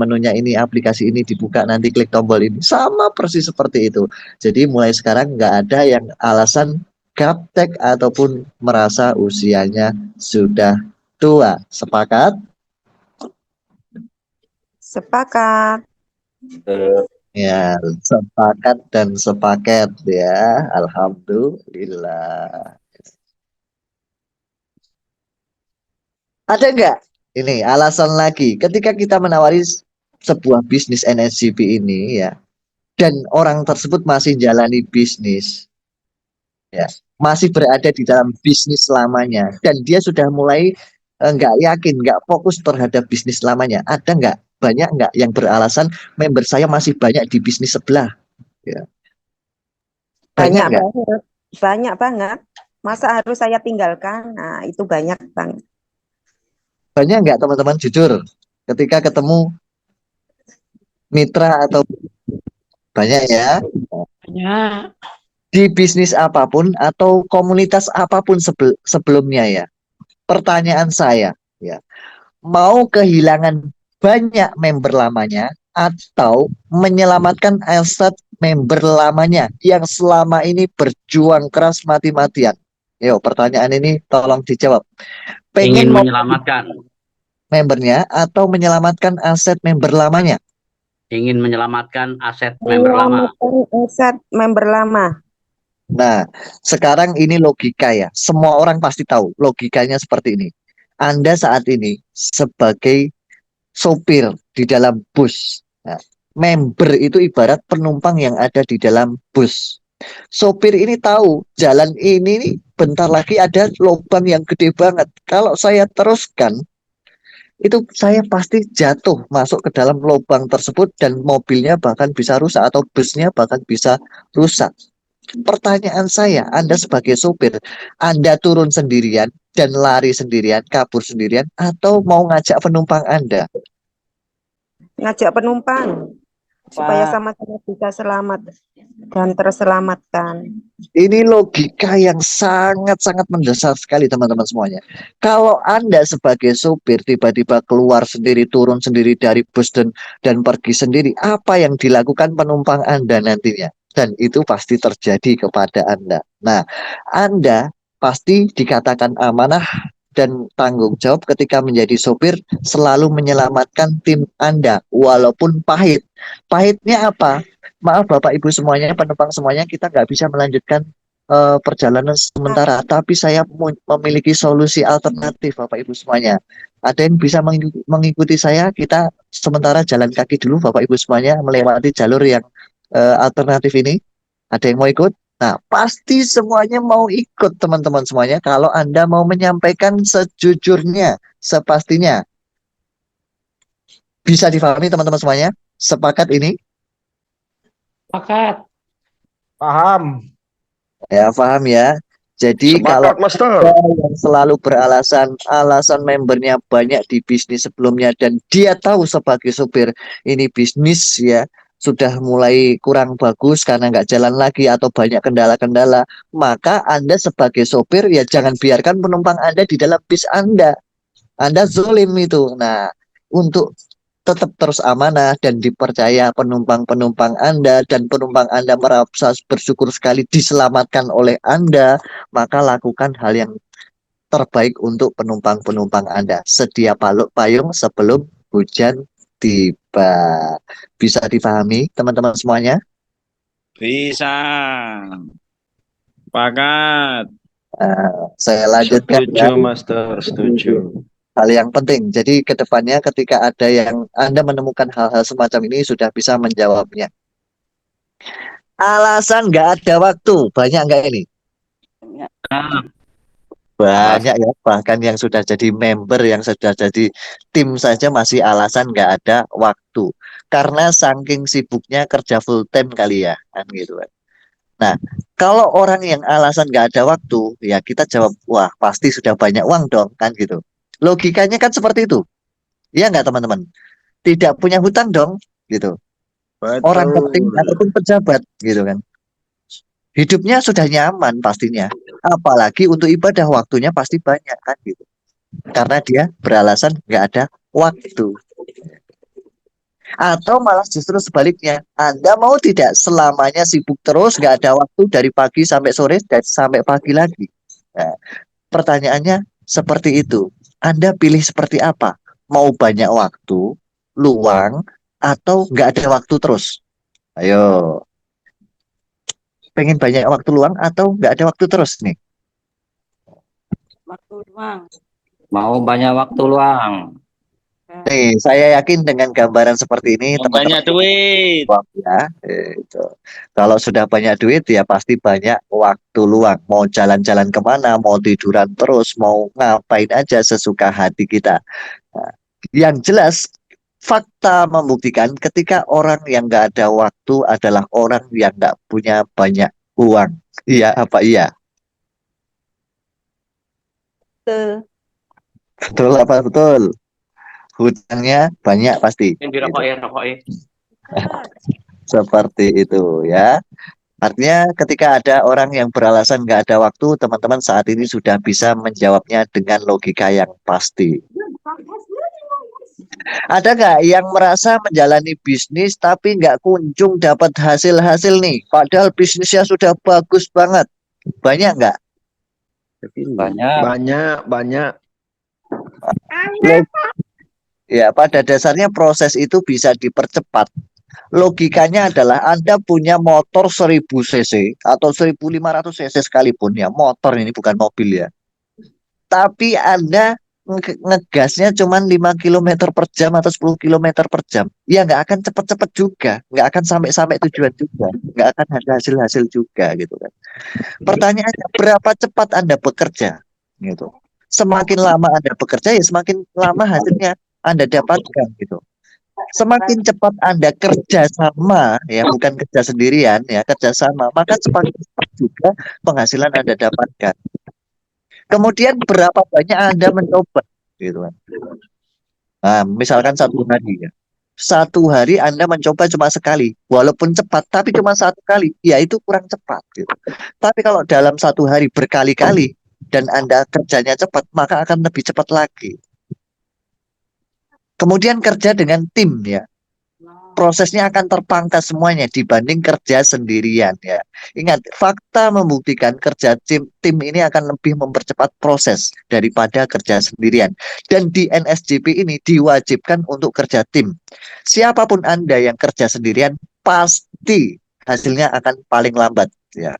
Speaker 1: aplikasi ini dibuka, nanti klik tombol ini. Sama persis seperti itu. Jadi mulai sekarang nggak ada yang alasan gaptek ataupun merasa usianya sudah tua. Sepakat?
Speaker 4: Sepakat.
Speaker 1: Ya, sepakat dan sepaket ya. Alhamdulillah. Ada nggak ini alasan lagi. Ketika kita menawari sebuah bisnis NSCP ini ya, dan orang tersebut masih jalani bisnis, ya, masih berada di dalam bisnis lamanya, dan dia sudah mulai nggak yakin, nggak fokus terhadap bisnis lamanya. Ada nggak? Banyak nggak yang beralasan member saya masih banyak di bisnis sebelah? Ya. Banyak
Speaker 4: Banyak
Speaker 1: nggak?
Speaker 4: banget. Banyak banget. Masa harus saya tinggalkan? Nah, itu banyak banget.
Speaker 1: Banyak nggak teman-teman jujur? Ketika ketemu mitra atau banyak ya
Speaker 2: Banyak.
Speaker 1: di bisnis apapun atau komunitas apapun sebelumnya ya. Pertanyaan saya ya, mau kehilangan banyak member lamanya atau menyelamatkan aset member lamanya yang selama ini berjuang keras mati-matian? Yo, pertanyaan ini tolong dijawab.
Speaker 6: Ingin
Speaker 1: Pengen mau
Speaker 6: menyelamatkan.
Speaker 1: membernya atau menyelamatkan aset member lamanya?
Speaker 6: Ingin menyelamatkan aset member lama.
Speaker 4: Menyelamatkan aset member lama.
Speaker 1: Nah, sekarang ini logika ya. Semua orang pasti tahu logikanya seperti ini. Anda saat ini sebagai sopir di dalam bus. Nah, member itu ibarat penumpang yang ada di dalam bus. Sopir ini tahu jalan ini nih bentar lagi ada lubang yang gede banget. Kalau saya teruskan, itu saya pasti jatuh masuk ke dalam lubang tersebut dan mobilnya bahkan bisa rusak atau busnya bahkan bisa rusak. Pertanyaan saya, Anda sebagai sopir, Anda turun sendirian dan lari sendirian, kabur sendirian, atau mau ngajak penumpang Anda?
Speaker 4: Ngajak penumpang. Supaya sama-sama bisa selamat dan terselamatkan.
Speaker 1: Ini logika yang sangat-sangat mendasar sekali teman-teman semuanya. Kalau Anda sebagai sopir tiba-tiba keluar sendiri, turun sendiri dari bus dan pergi sendiri, apa yang dilakukan penumpang Anda nantinya? Dan itu pasti terjadi kepada Anda. Nah, Anda pasti dikatakan amanah dan tanggung jawab ketika menjadi sopir selalu menyelamatkan tim Anda walaupun pahit. Pahitnya apa? Maaf Bapak Ibu semuanya, penumpang semuanya, kita nggak bisa melanjutkan perjalanan sementara, tapi saya memiliki solusi alternatif Bapak Ibu semuanya. Ada yang bisa mengikuti saya? Kita sementara jalan kaki dulu Bapak Ibu semuanya melewati jalur yang alternatif ini. Ada yang mau ikut? Nah, pasti semuanya mau ikut teman-teman semuanya kalau Anda mau menyampaikan sejujurnya, sepastinya. Bisa difahami teman-teman semuanya? Sepakat ini?
Speaker 2: Pakat.
Speaker 7: Paham.
Speaker 1: Ya, paham ya. Jadi kalau
Speaker 7: Sepakat, Master.
Speaker 1: ada yang selalu alasan membernya banyak di bisnis sebelumnya dan dia tahu sebagai supir ini bisnis ya sudah mulai kurang bagus karena nggak jalan lagi atau banyak kendala-kendala, maka Anda sebagai sopir ya jangan biarkan penumpang Anda di dalam bis Anda. Anda zolim itu. Nah, untuk tetap terus amanah dan dipercaya penumpang-penumpang Anda dan penumpang Anda merasa bersyukur sekali diselamatkan oleh Anda, maka lakukan hal yang terbaik untuk penumpang-penumpang Anda. Sedia payung sebelum hujan tiba. Bisa dipahami teman-teman semuanya?
Speaker 8: Bisa. Pakat.
Speaker 1: Saya lanjutkan ya.
Speaker 7: Setuju, Master. Setuju.
Speaker 1: Hal yang penting. Jadi ke depannya ketika ada yang Anda menemukan hal-hal semacam ini sudah bisa menjawabnya. Alasan nggak ada waktu. Banyak nggak ini? Banyak ya. Bahkan yang sudah jadi member, yang sudah jadi tim saja masih alasan nggak ada waktu. Karena saking sibuknya kerja full time kali ya. Kan gitu kan. Nah, kalau orang yang alasan nggak ada waktu, ya kita jawab, wah pasti sudah banyak uang dong. Kan gitu. Logikanya kan seperti itu. Iya nggak teman-teman? Tidak punya hutang dong. Gitu. Orang penting
Speaker 7: Betul.
Speaker 1: ataupun pejabat gitu kan. Hidupnya sudah nyaman pastinya. Apalagi untuk ibadah waktunya pasti banyak kan gitu. Karena dia beralasan nggak ada waktu. Atau malah justru sebaliknya. Anda mau tidak selamanya sibuk terus nggak ada waktu dari pagi sampai sore dan sampai pagi lagi. Nah, pertanyaannya seperti itu. Anda pilih seperti apa? Mau banyak waktu, luang, atau nggak ada waktu terus? Ayo. Pengen banyak waktu luang atau nggak ada waktu terus nih?
Speaker 5: Waktu luang.
Speaker 6: Mau banyak waktu luang.
Speaker 1: Nih, saya yakin dengan gambaran seperti ini,
Speaker 8: Yang banyak
Speaker 1: teman-teman
Speaker 8: duit.
Speaker 1: uang ya. Itu. Kalau sudah banyak duit ya pasti banyak waktu luang. Mau jalan-jalan kemana, mau tiduran terus, mau ngapain aja sesuka hati kita. Nah, yang jelas fakta membuktikan ketika orang yang nggak ada waktu adalah orang yang nggak punya banyak uang. Iya apa iya?
Speaker 4: Betul.
Speaker 1: Betul apa betul? Hutangnya banyak pasti.
Speaker 6: Yang
Speaker 1: Gitu.
Speaker 6: dirokok
Speaker 1: Seperti itu ya. Artinya ketika ada orang yang beralasan nggak ada waktu, teman-teman saat ini sudah bisa menjawabnya dengan logika yang pasti. Ada nggak yang merasa menjalani bisnis tapi nggak kunjung dapat hasil-hasil nih? Padahal bisnisnya sudah bagus banget. Banyak nggak?
Speaker 7: Banyak. Banyak.
Speaker 1: Lo- Ya, pada dasarnya proses itu bisa dipercepat. Logikanya adalah Anda punya motor 1000 cc atau 1500 cc sekalipun ya, motor ini bukan mobil ya. Tapi Anda ngegasnya cuma 5 kilometer per jam atau 10 kilometer per jam. Ya nggak akan cepet-cepet juga, nggak akan sampai-sampai tujuan juga, nggak akan ada hasil-hasil juga gitu kan. Pertanyaannya, berapa cepat Anda bekerja? Gitu. Semakin lama Anda bekerja ya semakin lama hasilnya Anda dapatkan gitu. Semakin cepat Anda kerja sama, ya bukan kerja sendirian, ya kerja sama, maka semakin cepat juga penghasilan Anda dapatkan. Kemudian berapa banyak Anda mencoba, gitu kan? Nah, misalkan 1 hari ya, 1 hari Anda mencoba cuma sekali, walaupun cepat, tapi cuma 1 kali, ya itu kurang cepat, gitu. Tapi kalau dalam 1 hari berkali-kali dan Anda kerjanya cepat, maka akan lebih cepat lagi. Kemudian kerja dengan tim ya. Prosesnya akan terpangkas semuanya dibanding kerja sendirian ya. Ingat, fakta membuktikan kerja tim ini akan lebih mempercepat proses daripada kerja sendirian. Dan di NSJP ini diwajibkan untuk kerja tim. Siapapun Anda yang kerja sendirian pasti hasilnya akan paling lambat ya.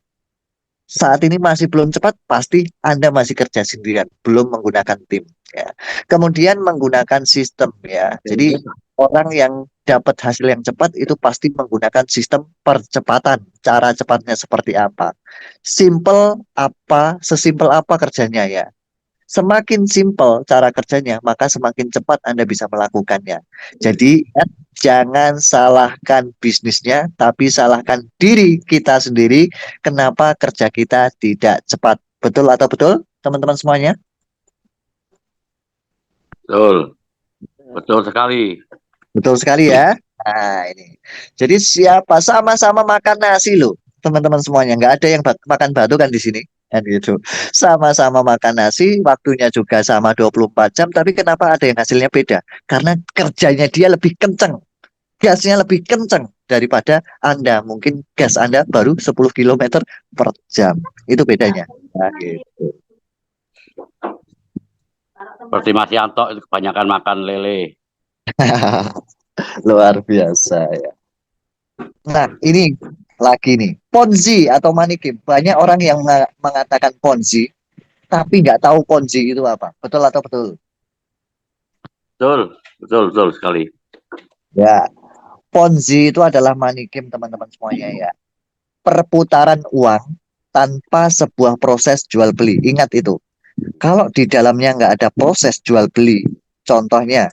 Speaker 1: Saat ini masih belum cepat, pasti Anda masih kerja sendirian, belum menggunakan tim ya. Kemudian menggunakan sistem ya. Jadi orang yang dapat hasil yang cepat itu pasti menggunakan sistem percepatan. Cara cepatnya seperti apa? Sesimpel apa kerjanya ya. Semakin simpel cara kerjanya, maka semakin cepat Anda bisa melakukannya. Jadi, jangan salahkan bisnisnya, tapi salahkan diri kita sendiri. Kenapa kerja kita tidak cepat? Betul atau betul, teman-teman semuanya?
Speaker 6: Betul. Betul sekali.
Speaker 1: Betul sekali ya. Nah, ini. Jadi siapa sama-sama makan nasi loh, teman-teman semuanya. Nggak ada yang makan batu kan di sini. Kan gitu. Sama-sama makan nasi, waktunya juga sama 24 jam, tapi kenapa ada yang hasilnya beda? Karena kerjanya dia lebih kenceng. Gasnya lebih kenceng daripada Anda. Mungkin gas Anda baru 10 kilometer per jam. Itu bedanya. Nah, gitu.
Speaker 6: Seperti Mas Yanto itu kebanyakan makan lele.
Speaker 1: Luar biasa ya. Nah, ini lagi nih, Ponzi atau money game. Banyak orang yang mengatakan Ponzi, tapi nggak tahu Ponzi itu apa. Betul atau betul?
Speaker 6: Betul sekali.
Speaker 1: Ya, Ponzi itu adalah money game teman-teman semuanya ya. Perputaran uang tanpa sebuah proses jual beli. Ingat itu. Kalau di dalamnya nggak ada proses jual beli, contohnya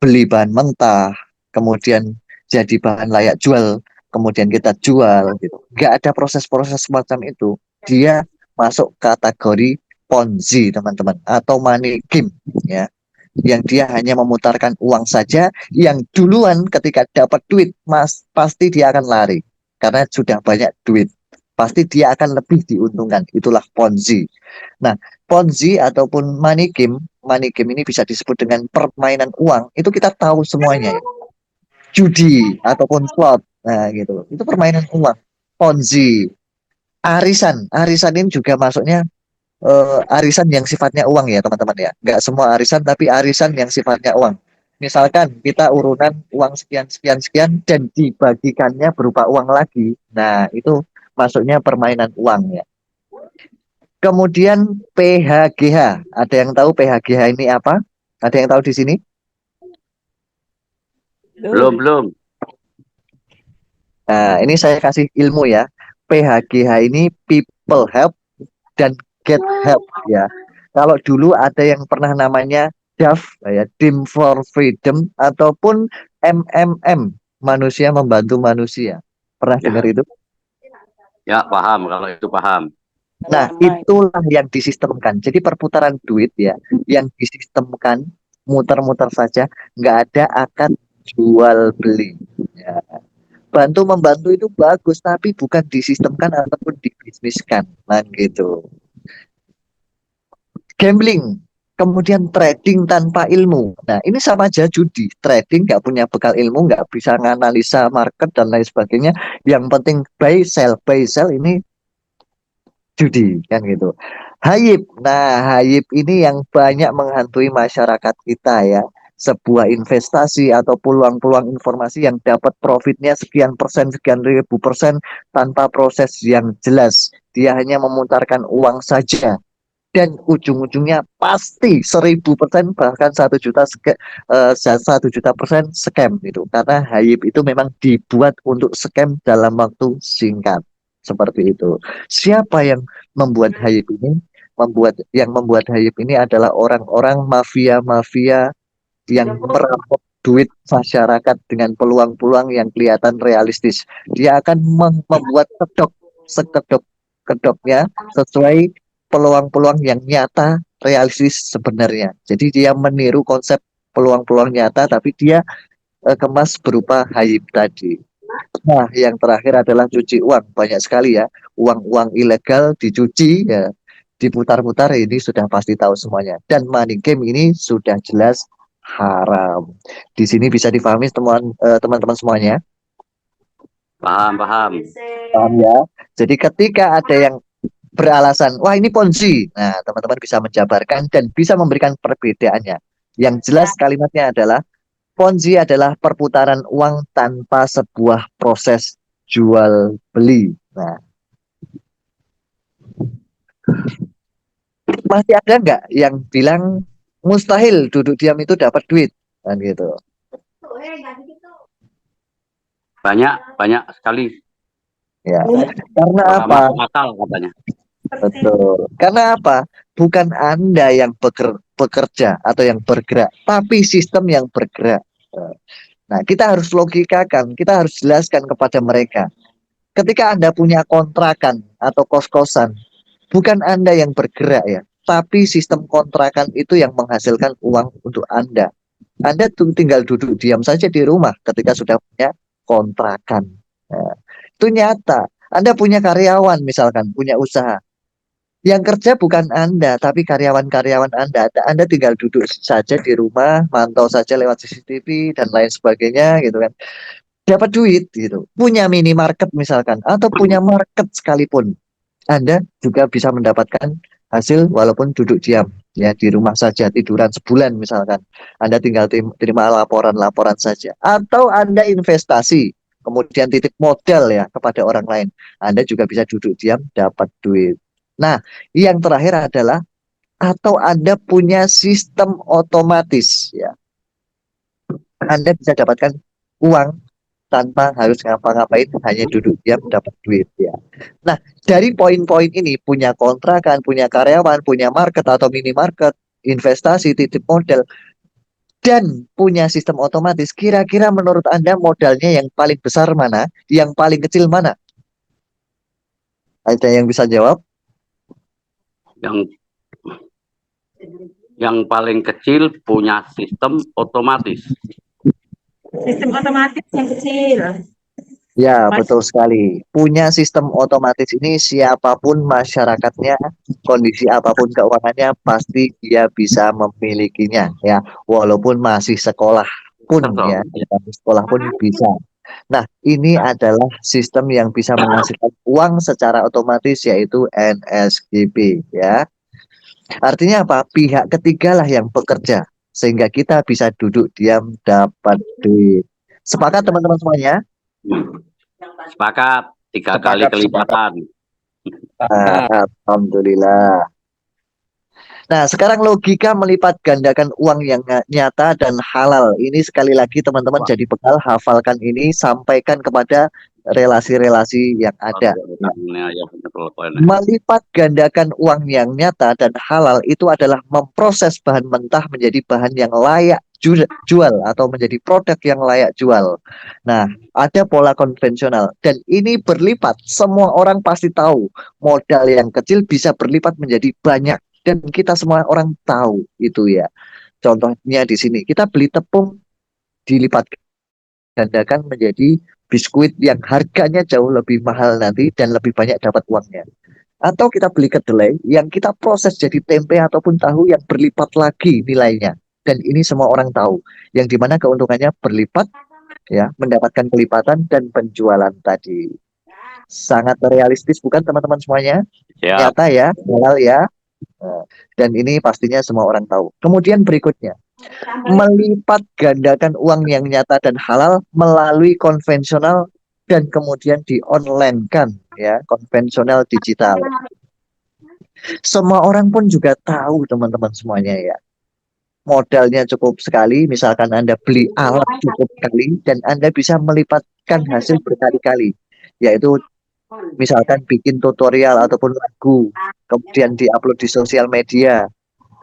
Speaker 1: beli bahan mentah, kemudian jadi bahan layak jual, kemudian kita jual gitu. Nggak ada proses-proses semacam itu. Dia masuk kategori Ponzi, teman-teman, atau money game ya. Yang dia hanya memutarkan uang saja, yang duluan ketika dapat duit, pasti dia akan lari karena sudah banyak duit. Pasti dia akan lebih diuntungkan. Itulah Ponzi. Nah, Ponzi ataupun money game ini bisa disebut dengan permainan uang. Itu kita tahu semuanya ya. Judi ataupun slot. Nah, gitu. Itu permainan uang. Ponzi. Arisan ini juga masuknya arisan yang sifatnya uang ya, teman-teman ya. Nggak semua arisan, tapi arisan yang sifatnya uang. Misalkan kita urunan uang sekian dan dibagikannya berupa uang lagi. Nah, itu masuknya permainan uang ya. Kemudian PHGH. Ada yang tahu PHGH ini apa? Ada yang tahu di sini?
Speaker 6: Belum.
Speaker 1: Nah, ini saya kasih ilmu ya. PHGH ini people help dan get help ya. Kalau dulu ada yang pernah namanya DAF ya, Team for Freedom ataupun MMM, manusia membantu manusia. Pernah
Speaker 6: Ya.
Speaker 1: dengar itu?
Speaker 6: Ya, paham. Kalau itu paham.
Speaker 1: Nah, itulah yang disistemkan. Jadi perputaran duit ya, yang disistemkan muter-muter saja, nggak ada akad jual beli. Ya. Bantu membantu itu bagus, tapi bukan disistemkan ataupun dibisniskan, nah gitu. Gambling, kemudian trading tanpa ilmu. Nah, ini sama aja judi. Trading nggak punya bekal ilmu, nggak bisa menganalisa market dan lain sebagainya. Yang penting buy sell ini judi kan gitu. Hayib. Nah, hayib ini yang banyak menghantui masyarakat kita ya. Sebuah investasi atau peluang-peluang informasi yang dapat profitnya sekian persen, sekian ribu persen tanpa proses yang jelas. Dia hanya memutarkan uang saja. Dan ujung-ujungnya pasti 1000% bahkan 1 juta 1 juta% scam itu, karena hayib itu memang dibuat untuk scam dalam waktu singkat seperti itu. Siapa yang membuat hayib ini? Membuat hayib ini adalah orang-orang mafia-mafia yang merampok duit masyarakat dengan peluang-peluang yang kelihatan realistis. Dia akan membuat sekedok-kedoknya sesuai peluang-peluang yang nyata realistis sebenarnya. Jadi dia meniru konsep peluang-peluang nyata tapi dia kemas berupa hayib tadi. Nah, yang terakhir adalah cuci uang. Banyak sekali ya uang-uang ilegal dicuci ya, diputar-putar, ini sudah pasti tahu semuanya. Dan money game ini sudah jelas haram. Di sini bisa difahami teman-teman semuanya.
Speaker 6: Paham.
Speaker 1: Paham ya? Jadi ketika ada yang beralasan, wah ini ponzi. Nah, teman-teman bisa menjabarkan dan bisa memberikan perbedaannya. Yang jelas kalimatnya adalah, ponzi adalah perputaran uang tanpa sebuah proses jual beli. Nah, masih ada nggak yang bilang mustahil duduk diam itu dapat duit? Kan gitu.
Speaker 6: Banyak sekali.
Speaker 1: Ya, karena
Speaker 6: Nggak
Speaker 1: apa?
Speaker 6: masuk akal katanya.
Speaker 1: Betul. Karena apa? Bukan Anda yang bekerja atau yang bergerak, tapi sistem yang bergerak. Nah, kita harus logikakan, kita harus jelaskan kepada mereka. Ketika Anda punya kontrakan atau kos-kosan, bukan Anda yang bergerak ya, tapi sistem kontrakan itu yang menghasilkan uang untuk Anda. Anda tinggal duduk diam saja di rumah ketika sudah punya kontrakan. Nah, itu nyata. Anda punya karyawan misalkan, punya usaha. Yang kerja bukan Anda, tapi karyawan-karyawan Anda. Anda tinggal duduk saja di rumah, mantau saja lewat CCTV dan lain sebagainya gitu kan. Dapat duit gitu. Punya minimarket misalkan atau punya market sekalipun, Anda juga bisa mendapatkan hasil walaupun duduk diam ya di rumah saja, tiduran sebulan misalkan. Anda tinggal terima laporan-laporan saja. Atau Anda investasi, kemudian titip modal ya kepada orang lain. Anda juga bisa duduk diam dapat duit. Nah, yang terakhir adalah atau Anda punya sistem otomatis ya. Anda bisa dapatkan uang tanpa harus ngapa-ngapain, hanya duduk diam dapat duit ya. Nah, dari poin-poin ini, punya kontrakan, punya karyawan, punya market atau minimarket, investasi, titip modal, dan punya sistem otomatis, kira-kira menurut Anda modalnya yang paling besar mana? Yang paling kecil mana? Ada yang bisa jawab?
Speaker 6: Yang paling kecil punya sistem otomatis.
Speaker 3: Sistem otomatis yang kecil.
Speaker 1: Ya, betul sekali. Punya sistem otomatis ini siapapun masyarakatnya, kondisi apapun keuangannya, pasti dia bisa memilikinya ya, walaupun masih sekolah pun ya, sekolah pun bisa. Nah, ini adalah sistem yang bisa menghasilkan uang secara otomatis, yaitu NSGB ya. Artinya apa? Pihak ketiga lah yang bekerja sehingga kita bisa duduk diam dapat duit. Sepakat teman-teman semuanya?
Speaker 6: Sepakat. 3 kali kelipatan.
Speaker 1: Alhamdulillah. Nah, sekarang logika melipat gandakan uang yang nyata dan halal. Ini sekali lagi teman-teman jadi bekal, hafalkan ini, sampaikan kepada relasi-relasi yang ada. Melipat gandakan uang yang nyata dan halal itu adalah memproses bahan mentah menjadi bahan yang layak jual atau menjadi produk yang layak jual. Nah, ada pola konvensional dan ini berlipat. Semua orang pasti tahu modal yang kecil bisa berlipat menjadi banyak dan kita semua orang tahu itu ya. Contohnya di sini kita beli tepung dilipat gandakan menjadi biskuit yang harganya jauh lebih mahal nanti dan lebih banyak dapat uangnya. Atau kita beli kedelai yang kita proses jadi tempe ataupun tahu yang berlipat lagi nilainya. Dan ini semua orang tahu. Yang dimana keuntungannya berlipat, ya, mendapatkan kelipatan dan penjualan tadi. Sangat realistis bukan teman-teman semuanya?
Speaker 6: Ya,
Speaker 1: Nyata ya, halal ya. Dan ini pastinya semua orang tahu. Kemudian berikutnya, melipat gandakan uang yang nyata dan halal melalui konvensional dan kemudian di online kan ya, konvensional digital. Semua orang pun juga tahu teman-teman semuanya ya. Modalnya cukup sekali, misalkan Anda beli alat cukup sekali dan Anda bisa melipatkan hasil berkali-kali. Yaitu misalkan bikin tutorial ataupun lagu, kemudian diupload di sosial media.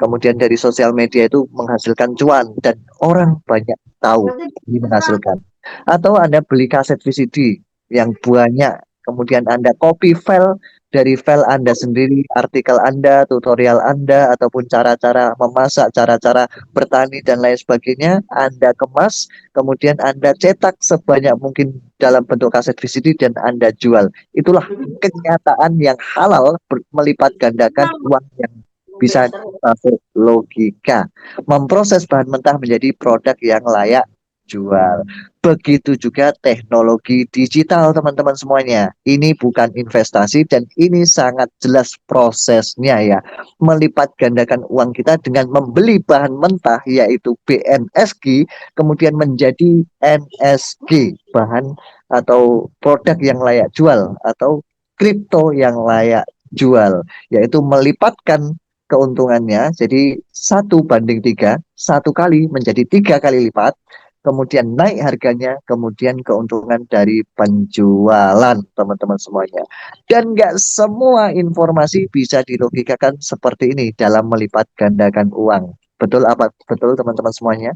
Speaker 1: Kemudian dari sosial media itu menghasilkan cuan dan orang banyak tahu ini menghasilkan. Atau Anda beli kaset VCD yang banyak, kemudian Anda copy file dari file Anda sendiri, artikel Anda, tutorial Anda, ataupun cara-cara memasak, cara-cara bertani dan lain sebagainya, Anda kemas, kemudian Anda cetak sebanyak mungkin dalam bentuk kaset VCD dan Anda jual. Itulah kenyataan yang halal melipat gandakan uang yang bisa masuk logika. Memproses bahan mentah menjadi produk yang layak jual. Begitu juga teknologi digital teman-teman semuanya. Ini bukan investasi dan ini sangat jelas prosesnya ya. Melipat gandakan uang kita dengan membeli bahan mentah yaitu BNSG kemudian menjadi NSG, bahan atau produk yang layak jual atau kripto yang layak jual, yaitu melipatkan keuntungannya jadi 1:3, 1 kali menjadi 3 kali lipat, kemudian naik harganya, kemudian keuntungan dari penjualan teman-teman semuanya. Dan nggak semua informasi bisa dilogikakan seperti ini dalam melipat gandakan uang. Betul apa? Betul teman-teman semuanya?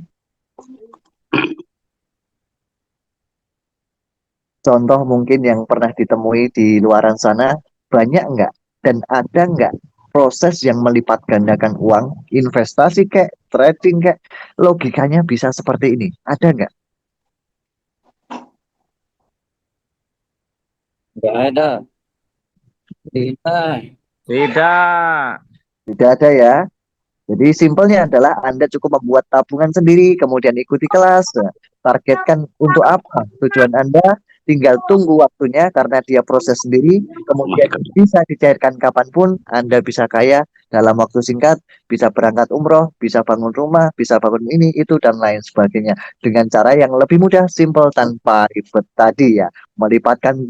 Speaker 1: Contoh mungkin yang pernah ditemui di luaran sana, banyak nggak? Dan ada nggak proses yang melipat gandakan uang, investasi kayak trading kayak logikanya bisa seperti ini? Ada nggak?
Speaker 2: Nggak ada. Tidak.
Speaker 8: Tidak.
Speaker 1: Tidak ada ya. Jadi simpelnya adalah Anda cukup membuat tabungan sendiri, kemudian ikuti kelas. Nah, targetkan untuk apa? Tujuan Anda tinggal tunggu waktunya karena dia proses sendiri, kemudian bisa dicairkan kapanpun, Anda bisa kaya dalam waktu singkat, bisa berangkat umroh, bisa bangun rumah, bisa bangun ini, itu, dan lain sebagainya. Dengan cara yang lebih mudah, simpel, tanpa ribet tadi ya. Melipatkan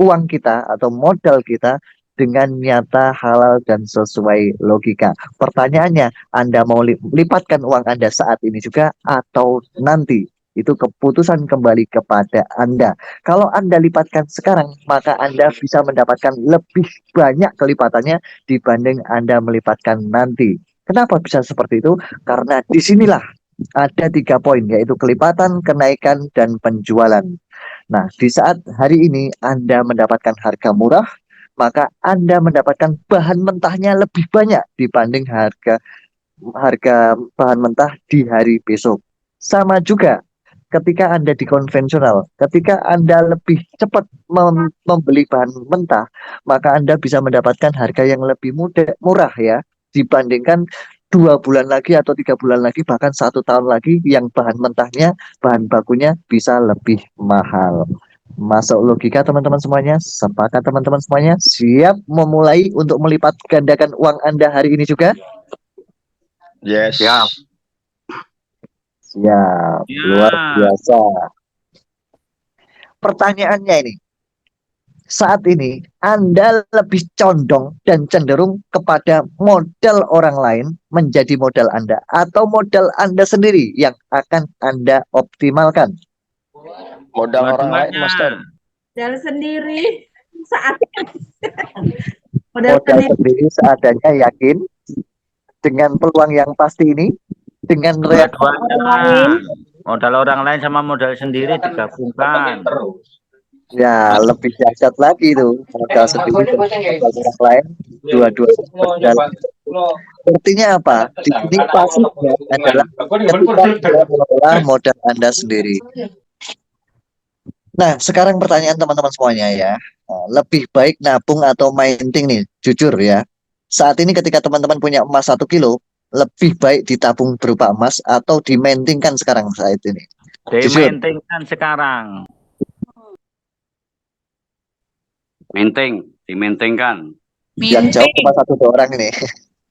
Speaker 1: uang kita atau modal kita dengan nyata, halal, dan sesuai logika. Pertanyaannya, Anda mau lipatkan uang Anda saat ini juga atau nanti? Itu keputusan kembali kepada Anda. Kalau Anda lipatkan sekarang, maka Anda bisa mendapatkan lebih banyak kelipatannya dibanding Anda melipatkan nanti. Kenapa bisa seperti itu? Karena disinilah ada 3 poin, yaitu kelipatan, kenaikan, dan penjualan. Nah, di saat hari ini Anda mendapatkan harga murah, maka Anda mendapatkan bahan mentahnya lebih banyak dibanding harga harga bahan mentah di hari besok. Sama juga ketika Anda di konvensional, ketika Anda lebih cepat membeli bahan mentah, maka Anda bisa mendapatkan harga yang lebih murah ya dibandingkan 2 bulan lagi atau 3 bulan lagi bahkan 1 tahun lagi yang bahan mentahnya, bahan bakunya bisa lebih mahal. Masuk logika teman-teman semuanya? Sepakat teman-teman semuanya? Siap memulai untuk melipat gandakan uang Anda hari ini juga?
Speaker 7: Yes.
Speaker 6: Siap.
Speaker 1: Siap, luar
Speaker 8: Ya.
Speaker 1: biasa. Pertanyaannya ini, saat ini Anda lebih condong dan cenderung kepada modal orang lain menjadi modal Anda atau modal Anda sendiri yang akan Anda optimalkan?
Speaker 7: Modal orang lain,
Speaker 8: Dua-duanya.
Speaker 7: Master.
Speaker 3: Modal sendiri saat modal
Speaker 1: Modal
Speaker 3: sendiri.
Speaker 1: sendiri seadanya, yakin dengan peluang yang pasti ini, dengan reaksi
Speaker 8: Dua-duanya.
Speaker 3: Orang lain.
Speaker 8: Modal orang lain sama modal sendiri digabungkan.
Speaker 1: ya lebih dahsyat lagi tuh, modal sendiri dan modal orang lain, dua-duanya berjalan. Artinya apa? Di sini pasifnya adalah ketika Anda mengelola modal Anda sendiri. Nah, sekarang pertanyaan teman-teman semuanya ya. Lebih baik nabung atau mainting nih, jujur ya. Saat ini ketika teman-teman punya emas 1 kilo, lebih baik ditabung berupa emas atau dimaintingkan sekarang saat ini. Jujur.
Speaker 8: Dimaintingkan sekarang.
Speaker 6: Dimaintingkan.
Speaker 1: Yang jawab cuma 1-2 orang ini.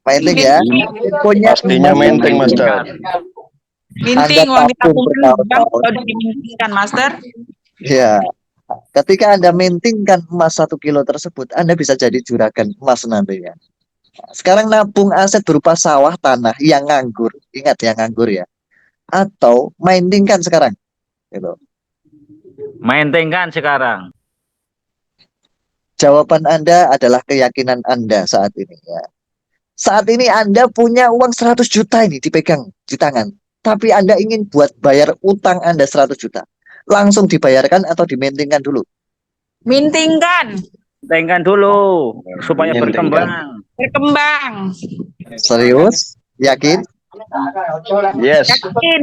Speaker 1: Mainting ya. Infonya
Speaker 7: Pastinya
Speaker 1: emas
Speaker 7: mainting, Master.
Speaker 1: Anda tabung bertahun-tahun.
Speaker 3: Dimintingkan, Master.
Speaker 1: Ya. Ketika Anda maintingkan emas 1 kilo tersebut, Anda bisa jadi juragan emas nantinya. Sekarang nabung aset berupa sawah, tanah yang nganggur. Ingat yang nganggur ya. Atau maintingkan sekarang. Gitu.
Speaker 8: Maintingkan sekarang.
Speaker 1: Jawaban Anda adalah keyakinan Anda saat ini ya. Saat ini Anda punya uang 100 juta ini dipegang di tangan. Tapi Anda ingin buat bayar utang Anda 100 juta. Langsung dibayarkan atau dimaintingkan dulu?
Speaker 3: Mintingkan.
Speaker 8: Maintingkan dulu supaya
Speaker 7: Maintingkan.
Speaker 8: berkembang.
Speaker 1: Serius? Yakin?
Speaker 7: Yes.
Speaker 3: Yakin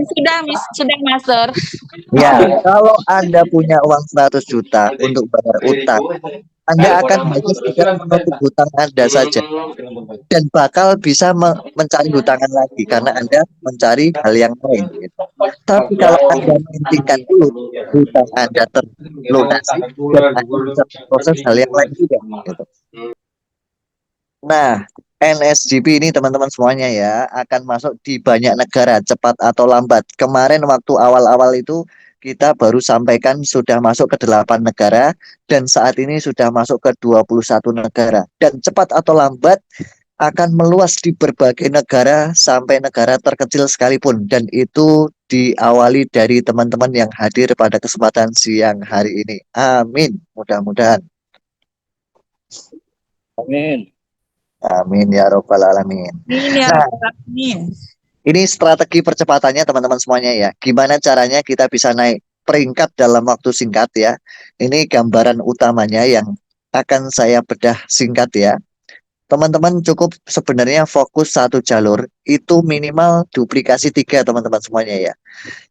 Speaker 3: sudah Master.
Speaker 1: Ya, kalau Anda punya uang 100 juta untuk bayar utang, Anda akan hanya sekedar menutup hutang Anda saja. Dan bakal bisa mencari hutangan lagi karena Anda mencari hal yang lain. Gitu. Tapi kalau Anda menghentikan dulu, hutang Anda terlunasi dan Anda bisa proses hal yang lain juga. Gitu. Nah, NSGP ini teman-teman semuanya ya akan masuk di banyak negara cepat atau lambat. Kemarin waktu awal-awal itu kita baru sampaikan sudah masuk ke 8 negara dan saat ini sudah masuk ke 21 negara. Dan cepat atau lambat akan meluas di berbagai negara sampai negara terkecil sekalipun, dan itu diawali dari teman-teman yang hadir pada kesempatan siang hari ini. Amin, mudah-mudahan.
Speaker 7: Amin.
Speaker 1: Amin ya robbal alamin. Nah, ini strategi percepatannya teman-teman semuanya ya. Gimana caranya kita bisa naik peringkat dalam waktu singkat ya. Ini gambaran utamanya yang akan saya bedah singkat ya. Teman-teman cukup sebenarnya fokus satu jalur, itu minimal duplikasi 3 teman-teman semuanya ya.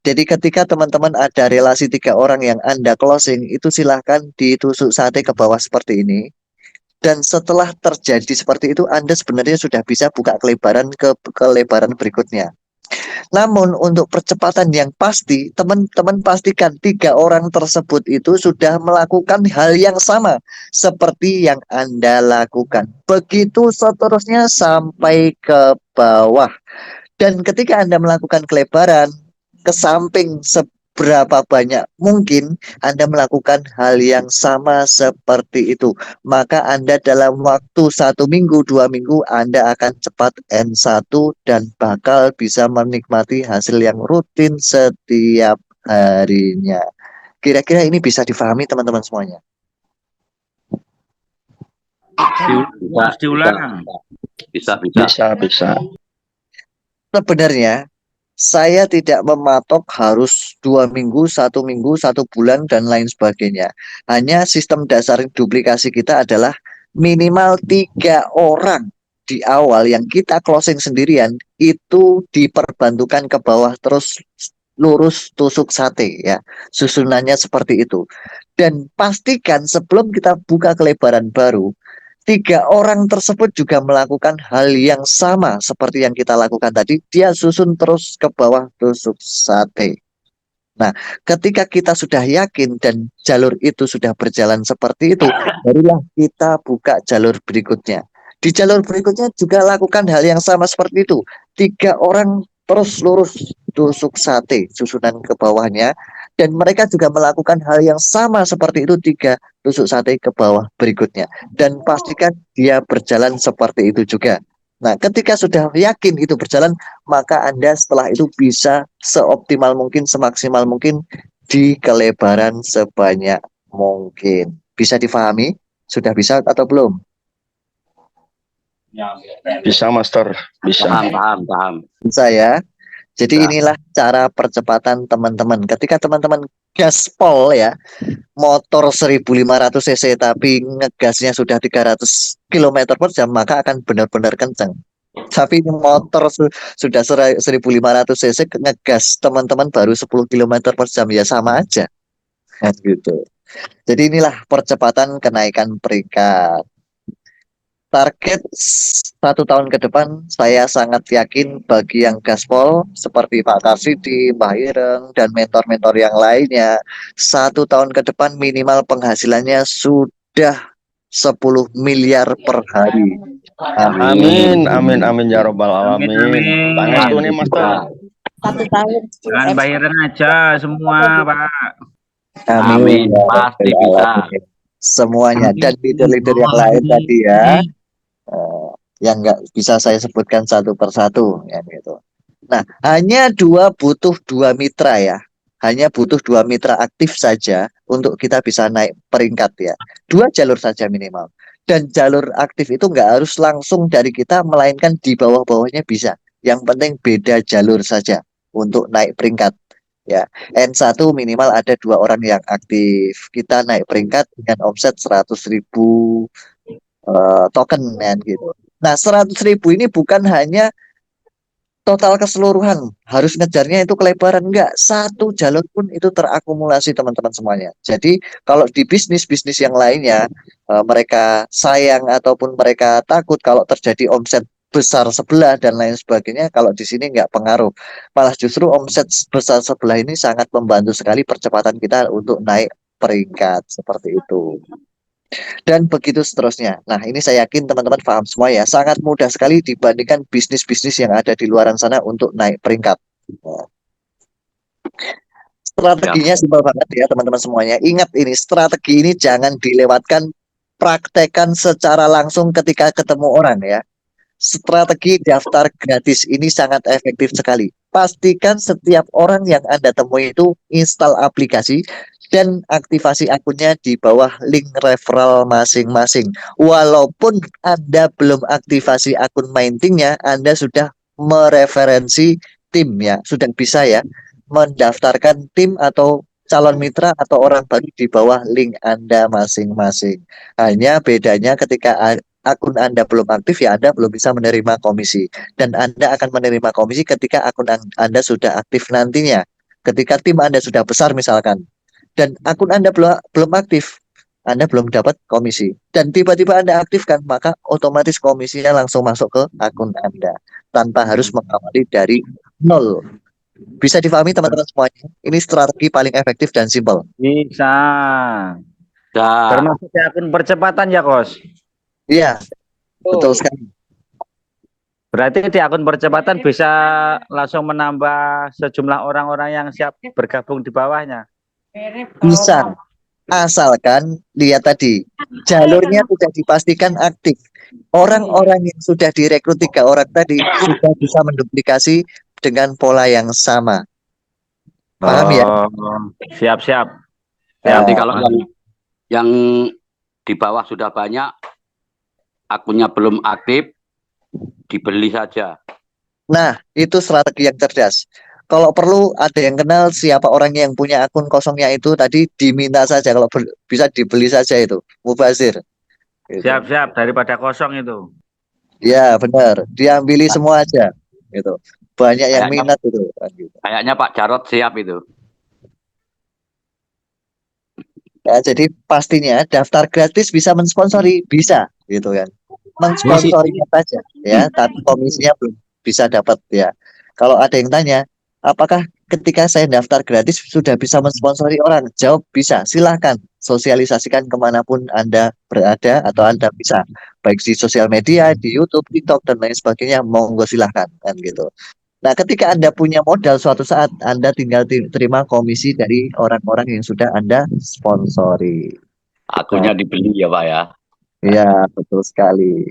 Speaker 1: Jadi ketika teman-teman ada relasi 3 orang yang Anda closing, itu silahkan ditusuk sate ke bawah seperti ini. Dan setelah terjadi seperti itu, Anda sebenarnya sudah bisa buka kelebaran ke kelebaran berikutnya. Namun untuk percepatan yang pasti, teman-teman pastikan 3 orang tersebut itu sudah melakukan hal yang sama seperti yang Anda lakukan. Begitu seterusnya sampai ke bawah. Dan ketika Anda melakukan kelebaran ke samping seberapa banyak mungkin Anda melakukan hal yang sama seperti itu, maka Anda dalam waktu 1 minggu, 2 minggu Anda akan cepat N1 dan bakal bisa menikmati hasil yang rutin setiap harinya. Kira-kira ini bisa difahami teman-teman semuanya?
Speaker 8: Harus diulang.
Speaker 6: Bisa.
Speaker 7: Bisa.
Speaker 1: Sebenarnya saya tidak mematok harus 2 minggu, 1 minggu, 1 bulan, dan lain sebagainya. Hanya sistem dasar duplikasi kita adalah minimal 3 orang di awal yang kita closing sendirian, itu diperbantukan ke bawah terus lurus tusuk sate ya. Susunannya seperti itu. Dan pastikan sebelum kita buka kelebaran baru, 3 orang tersebut juga melakukan hal yang sama seperti yang kita lakukan tadi. Dia susun terus ke bawah tusuk sate. Nah, ketika kita sudah yakin dan jalur itu sudah berjalan seperti itu, barulah kita buka jalur berikutnya. Di jalur berikutnya juga lakukan hal yang sama seperti itu. 3 orang terus lurus tusuk sate, susunan ke bawahnya. Dan mereka juga melakukan hal yang sama seperti itu 3 tusuk sate ke bawah berikutnya. Dan pastikan dia berjalan seperti itu juga. Nah, ketika sudah yakin itu berjalan, maka Anda setelah itu bisa seoptimal mungkin, semaksimal mungkin di kelebaran sebanyak mungkin. Bisa difahami? Sudah bisa atau belum?
Speaker 7: Bisa, Master. Bisa.
Speaker 6: Paham.
Speaker 1: Bisa ya. Jadi
Speaker 6: Ya.
Speaker 1: inilah cara percepatan teman-teman. Ketika teman-teman gaspol ya, motor 1500 cc tapi ngegasnya sudah 300 km per jam, maka akan benar-benar kencang. Tapi ini motor sudah 1500 cc ngegas teman-teman baru 10 km per jam, ya sama aja. Kan gitu. Jadi inilah percepatan kenaikan peringkat. Target 1 tahun ke depan, saya sangat yakin bagi yang gaspol seperti Pak Karsidi, Mbah Ireng, dan mentor-mentor yang lainnya, 1 tahun ke depan minimal penghasilannya sudah 10 miliar per hari.
Speaker 7: Amin, amin, amin ya robbal
Speaker 8: Amin,
Speaker 7: alamin.
Speaker 8: amin.
Speaker 7: Pangestu nih, Master.
Speaker 4: 1 tahun.
Speaker 8: Jangan bayaran aja semua, Pak.
Speaker 6: Amin. Pasti bisa.
Speaker 1: Semuanya. Dan leader-leader yang lain tadi ya, yang nggak bisa saya sebutkan satu persatu ya gitu. Nah, butuh dua mitra ya. Hanya butuh 2 mitra aktif saja untuk kita bisa naik peringkat ya. 2 jalur saja minimal. Dan jalur aktif itu nggak harus langsung dari kita, melainkan di bawah-bawahnya bisa. Yang penting beda jalur saja untuk naik peringkat. Ya, N1 minimal ada 2 orang yang aktif. Kita naik peringkat dengan omset 100.000 token kan gitu. Nah, 100.000 ini bukan hanya total keseluruhan, harus ngejarnya itu kelebaran, enggak. 1 jalur pun itu terakumulasi teman-teman semuanya. Jadi kalau di bisnis-bisnis yang lainnya mereka sayang ataupun mereka takut kalau terjadi omset besar sebelah dan lain sebagainya, kalau di sini enggak pengaruh. Malah justru omset besar sebelah ini sangat membantu sekali percepatan kita untuk naik peringkat seperti itu. Dan begitu seterusnya. Nah, ini saya yakin teman-teman paham semua ya. Sangat mudah sekali dibandingkan bisnis-bisnis yang ada di luaran sana untuk naik peringkat. Nah, strateginya simpel banget ya teman-teman semuanya. Ingat ini, strategi ini jangan dilewatkan. Praktekkan secara langsung ketika ketemu orang ya. Strategi daftar gratis ini sangat efektif sekali. Pastikan setiap orang yang Anda temui itu install aplikasi dan aktivasi akunnya di bawah link referral masing-masing. Walaupun Anda belum aktivasi akun maintingnya, Anda sudah mereferensi tim ya, sudah bisa ya mendaftarkan tim atau calon mitra atau orang baru di bawah link Anda masing-masing. Hanya bedanya ketika akun Anda belum aktif ya Anda belum bisa menerima komisi. Dan Anda akan menerima komisi ketika akun Anda sudah aktif nantinya. Ketika tim Anda sudah besar misalkan, dan akun Anda belum aktif, Anda belum dapat komisi. Dan tiba-tiba Anda aktifkan, maka otomatis komisinya langsung masuk ke akun Anda tanpa harus mengawali dari nol. Bisa difahami teman-teman semuanya? Ini strategi paling efektif dan simpel.
Speaker 8: Bisa.
Speaker 6: Dah.
Speaker 8: Termasuk di akun percepatan ya, Kos?
Speaker 1: Iya, betul sekali.
Speaker 8: Berarti di akun percepatan bisa langsung menambah sejumlah orang-orang yang siap bergabung di bawahnya.
Speaker 1: Bisa. Asalkan lihat tadi, jalurnya sudah dipastikan aktif. Orang-orang yang sudah direkrut 3 orang tadi sudah bisa menduplikasi dengan pola yang sama. Paham ya?
Speaker 8: Siap-siap.
Speaker 6: Nanti kalau yang di bawah sudah banyak, akunnya belum aktif, dibeli saja.
Speaker 1: Nah, itu strategi yang cerdas. Kalau perlu ada yang kenal siapa orang yang punya akun kosongnya itu tadi, diminta saja. Kalau bisa dibeli saja itu, mubazir. Gitu.
Speaker 8: Siap-siap daripada kosong itu.
Speaker 1: Ya benar, diambili semua aja. Gitu. Banyak yang minat itu.
Speaker 6: Kayaknya Pak Jarot siap itu.
Speaker 1: Ya, jadi pastinya daftar gratis bisa mensponsori, bisa gitu kan. Mensponsorinya saja ya, tapi komisinya belum bisa dapat ya. Kalau ada yang tanya, apakah ketika saya daftar gratis sudah bisa mensponsori orang? Jawab bisa, silahkan sosialisasikan kemanapun Anda berada atau Anda bisa, baik di sosial media, di YouTube, TikTok dan lain sebagainya, monggo silahkan kan gitu. Nah, ketika Anda punya modal suatu saat, Anda tinggal terima komisi dari orang-orang yang sudah Anda sponsori.
Speaker 6: Akunnya dibeli ya Pak ya.
Speaker 1: Iya, betul sekali.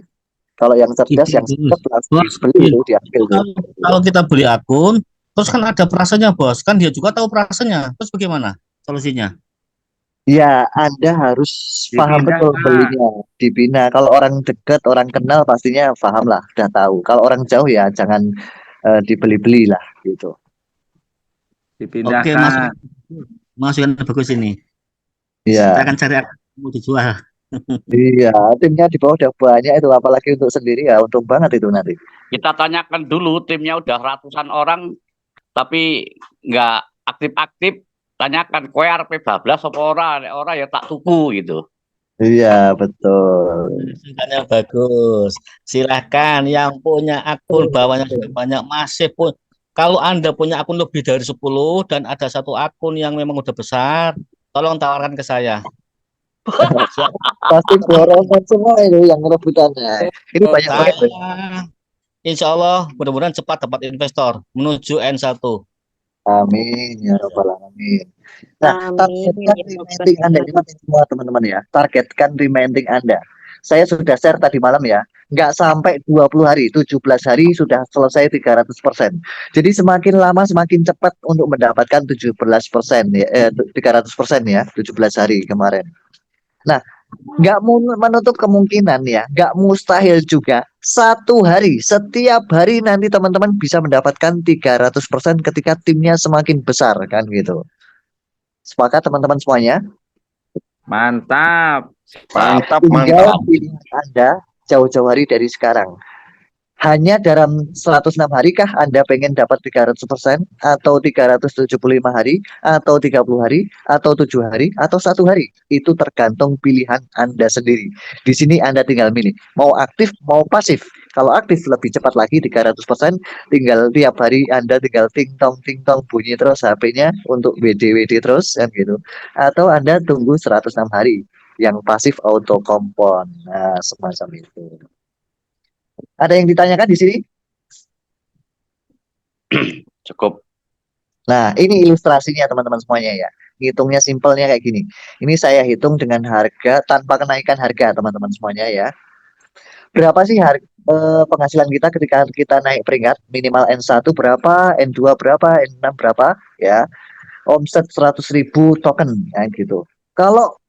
Speaker 1: Kalau yang cerdas, yang cerdas langsung
Speaker 9: Bos,
Speaker 1: beli itu diambil tuh.
Speaker 9: kalau kita beli akun, terus kan ada perasannya bos, kan dia juga tahu perasannya. Terus bagaimana solusinya?
Speaker 1: Ya, Anda harus paham
Speaker 8: Dibina,
Speaker 1: betul
Speaker 8: Pak.
Speaker 1: belinya, dibina. Kalau orang dekat, orang kenal pastinya paham lah, udah tahu. Kalau orang jauh ya jangan dibeli-beli lah gitu.
Speaker 9: Oke,
Speaker 8: Dipindahkan.
Speaker 9: masukan bagus ini.
Speaker 1: Iya,
Speaker 9: Saya akan cari akun mau dijual.
Speaker 1: iya. Timnya di bawah udah banyak itu, apalagi untuk sendiri ya untung banget itu nanti.
Speaker 6: Kita tanyakan dulu, timnya udah ratusan orang tapi nggak aktif-aktif. Tanyakan kowe arep bablas apa ora, nek ora ya tak tuku gitu.
Speaker 1: Iya, betul.
Speaker 9: Masukannya bagus. Silahkan yang punya akun bawahnya sudah banyak masih pun. Kalau Anda punya akun lebih dari 10 dan ada satu akun yang memang udah besar, tolong tawarkan ke saya. Siap.
Speaker 1: Pasti borongan semua itu yang rebutannya. Ini banyak banget.
Speaker 9: Saya, insya Allah, mudah-mudahan cepat dapat investor menuju N1.
Speaker 1: Amin ya robbal alamin. Nah,
Speaker 4: Amin.
Speaker 1: targetkan remaining Anda ini penting semua teman-teman ya. Targetkan remaining Anda. Saya sudah share tadi malam ya. Nggak sampai 20 hari, 17 hari sudah selesai 300%. Jadi semakin lama semakin cepat untuk mendapatkan 17% ya, 300% ya, 17 hari kemarin. Nah, nggak menutup kemungkinan ya, nggak mustahil juga satu hari, setiap hari nanti teman-teman bisa mendapatkan 300% ketika timnya semakin besar kan gitu. Sepakat teman-teman semuanya?
Speaker 8: Mantap.
Speaker 7: Mantap,
Speaker 1: Tinggal
Speaker 7: mantap.
Speaker 1: pilihan Anda jauh-jauh hari dari sekarang. Hanya dalam 106 hari kah Anda pengen dapat 300% atau 375 hari atau 30 hari atau 7 hari atau 1 hari? Itu tergantung pilihan Anda sendiri. Di sini Anda tinggal milih mau aktif mau pasif. Kalau aktif lebih cepat lagi 300%, tinggal tiap hari Anda tinggal ting tong bunyi terus HP-nya untuk WD terus kan gitu. Atau Anda tunggu 106 hari yang pasif auto kompon. Nah, semacam itu. Ada yang ditanyakan di sini?
Speaker 6: Cukup.
Speaker 1: Nah, ini ilustrasinya teman-teman semuanya ya. Hitungnya simpelnya kayak gini. Ini saya hitung dengan harga tanpa kenaikan harga teman-teman semuanya ya. Berapa sih penghasilan kita ketika kita naik peringkat? Minimal N1 berapa, N2 berapa, N6 berapa ya. Omset 100.000 token ya gitu. Kalau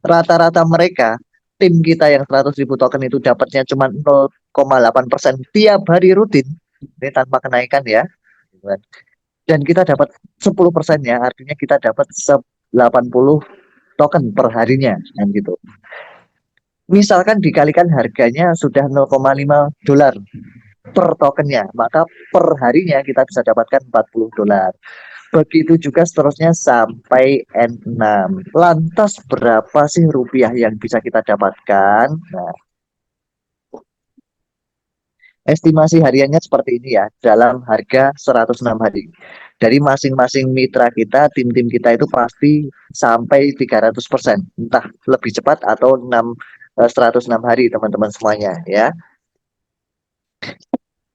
Speaker 1: rata-rata mereka tim kita yang 100.000 token itu dapatnya cuma 0,8% tiap hari rutin, ini tanpa kenaikan ya, dan kita dapat 10% ya, artinya kita dapat 80 token per harinya kan gitu. Misalkan dikalikan harganya sudah 0,5 dolar per tokennya, maka per harinya kita bisa dapatkan 40 dolar. Begitu juga seterusnya sampai N6. Lantas berapa sih rupiah yang bisa kita dapatkan? Nah, estimasi hariannya seperti ini ya, dalam harga 106 hari. Dari masing-masing mitra kita, tim-tim kita itu pasti sampai 300%. Entah lebih cepat atau 106 hari teman-teman semuanya ya.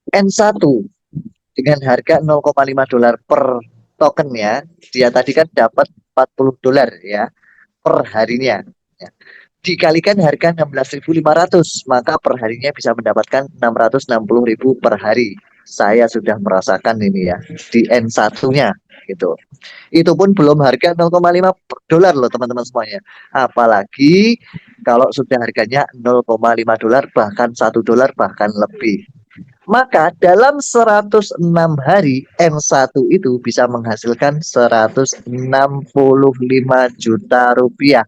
Speaker 1: N1 dengan harga 0,5 dolar per token ya, dia tadi kan dapat 40 dolar ya per harinya ya. Dikalikan harga 16.500, maka per harinya bisa mendapatkan 660.000 per hari. Saya sudah merasakan ini ya di N1-nya gitu. Itu pun belum harga 0,5 dolar loh teman-teman semuanya. Apalagi kalau sudah harganya 0,5 dolar bahkan 1 dolar bahkan lebih. Maka dalam 106 hari N1 itu bisa menghasilkan 165 juta rupiah.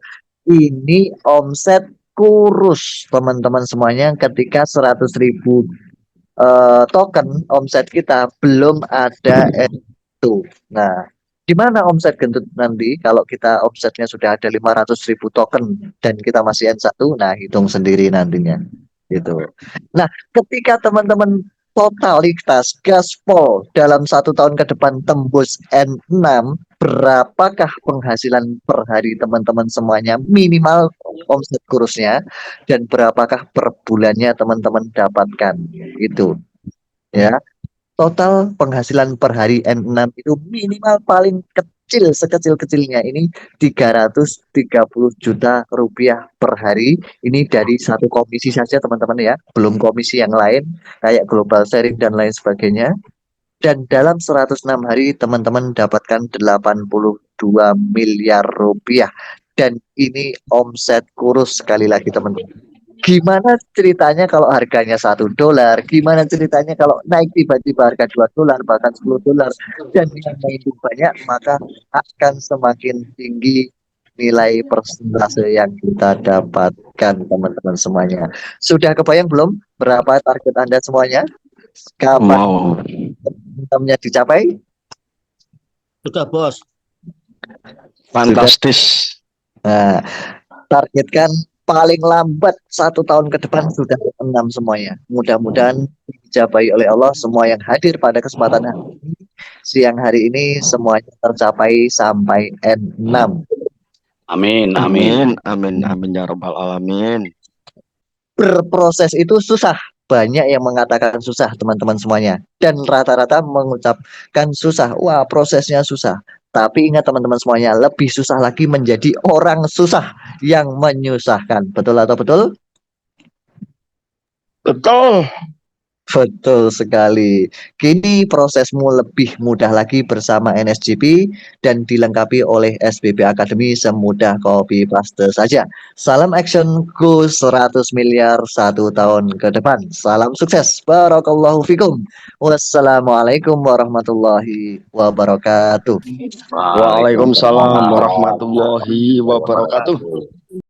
Speaker 1: Ini omset kurus teman-teman semuanya ketika 100.000 token omset kita belum ada N1. Nah, gimana omset gendut nanti kalau kita omsetnya sudah ada 500.000 token dan kita masih N1? Nah, hitung sendiri nantinya. Gitu. Nah, ketika teman-teman totalitas gaspol dalam 1 tahun ke depan tembus N6, berapakah penghasilan per hari teman-teman semuanya minimal omset kurusnya dan berapakah per bulannya teman-teman dapatkan itu ya. total penghasilan per hari N6 itu minimal paling kecil sekecil-kecilnya ini 330 juta rupiah per hari. Ini dari satu komisi saja teman-teman ya, belum komisi yang lain kayak global sharing dan lain sebagainya. Dan dalam 106 hari teman-teman dapatkan 82 miliar rupiah. Dan ini omset kurus sekali lagi teman-teman. Gimana ceritanya kalau harganya $1? Gimana ceritanya kalau naik tiba-tiba harga $2, bahkan $10? Dan yang itu banyak, maka akan semakin tinggi nilai persentase yang kita dapatkan teman-teman semuanya. Sudah kebayang belum berapa target Anda semuanya? Kapan
Speaker 7: Wow.
Speaker 1: income-nya dicapai?
Speaker 9: Sudah, Bos.
Speaker 7: Fantastis.
Speaker 1: Nah, targetkan paling lambat 1 tahun ke depan sudah 6 semuanya. Mudah-mudahan dicapai oleh Allah semua yang hadir pada kesempatan hari ini, siang hari ini semuanya tercapai sampai N6.
Speaker 6: Amin, amin.
Speaker 7: Amin. Amin. Amin ya rabbal alamin.
Speaker 1: Berproses itu susah. Banyak yang mengatakan susah teman-teman semuanya. Dan rata-rata mengucapkan susah. Wah, prosesnya susah. Tapi ingat teman-teman semuanya, lebih susah lagi menjadi orang susah yang menyusahkan. Betul atau betul?
Speaker 7: Betul.
Speaker 1: Betul sekali. Kini prosesmu lebih mudah lagi bersama NSGP dan dilengkapi oleh SBB Academy semudah copy paste saja. Salam action go 100 miliar 1 tahun ke depan. Salam sukses. Barakallahu fikum. Wassalamualaikum warahmatullahi wabarakatuh.
Speaker 7: Waalaikumsalam warahmatullahi wabarakatuh.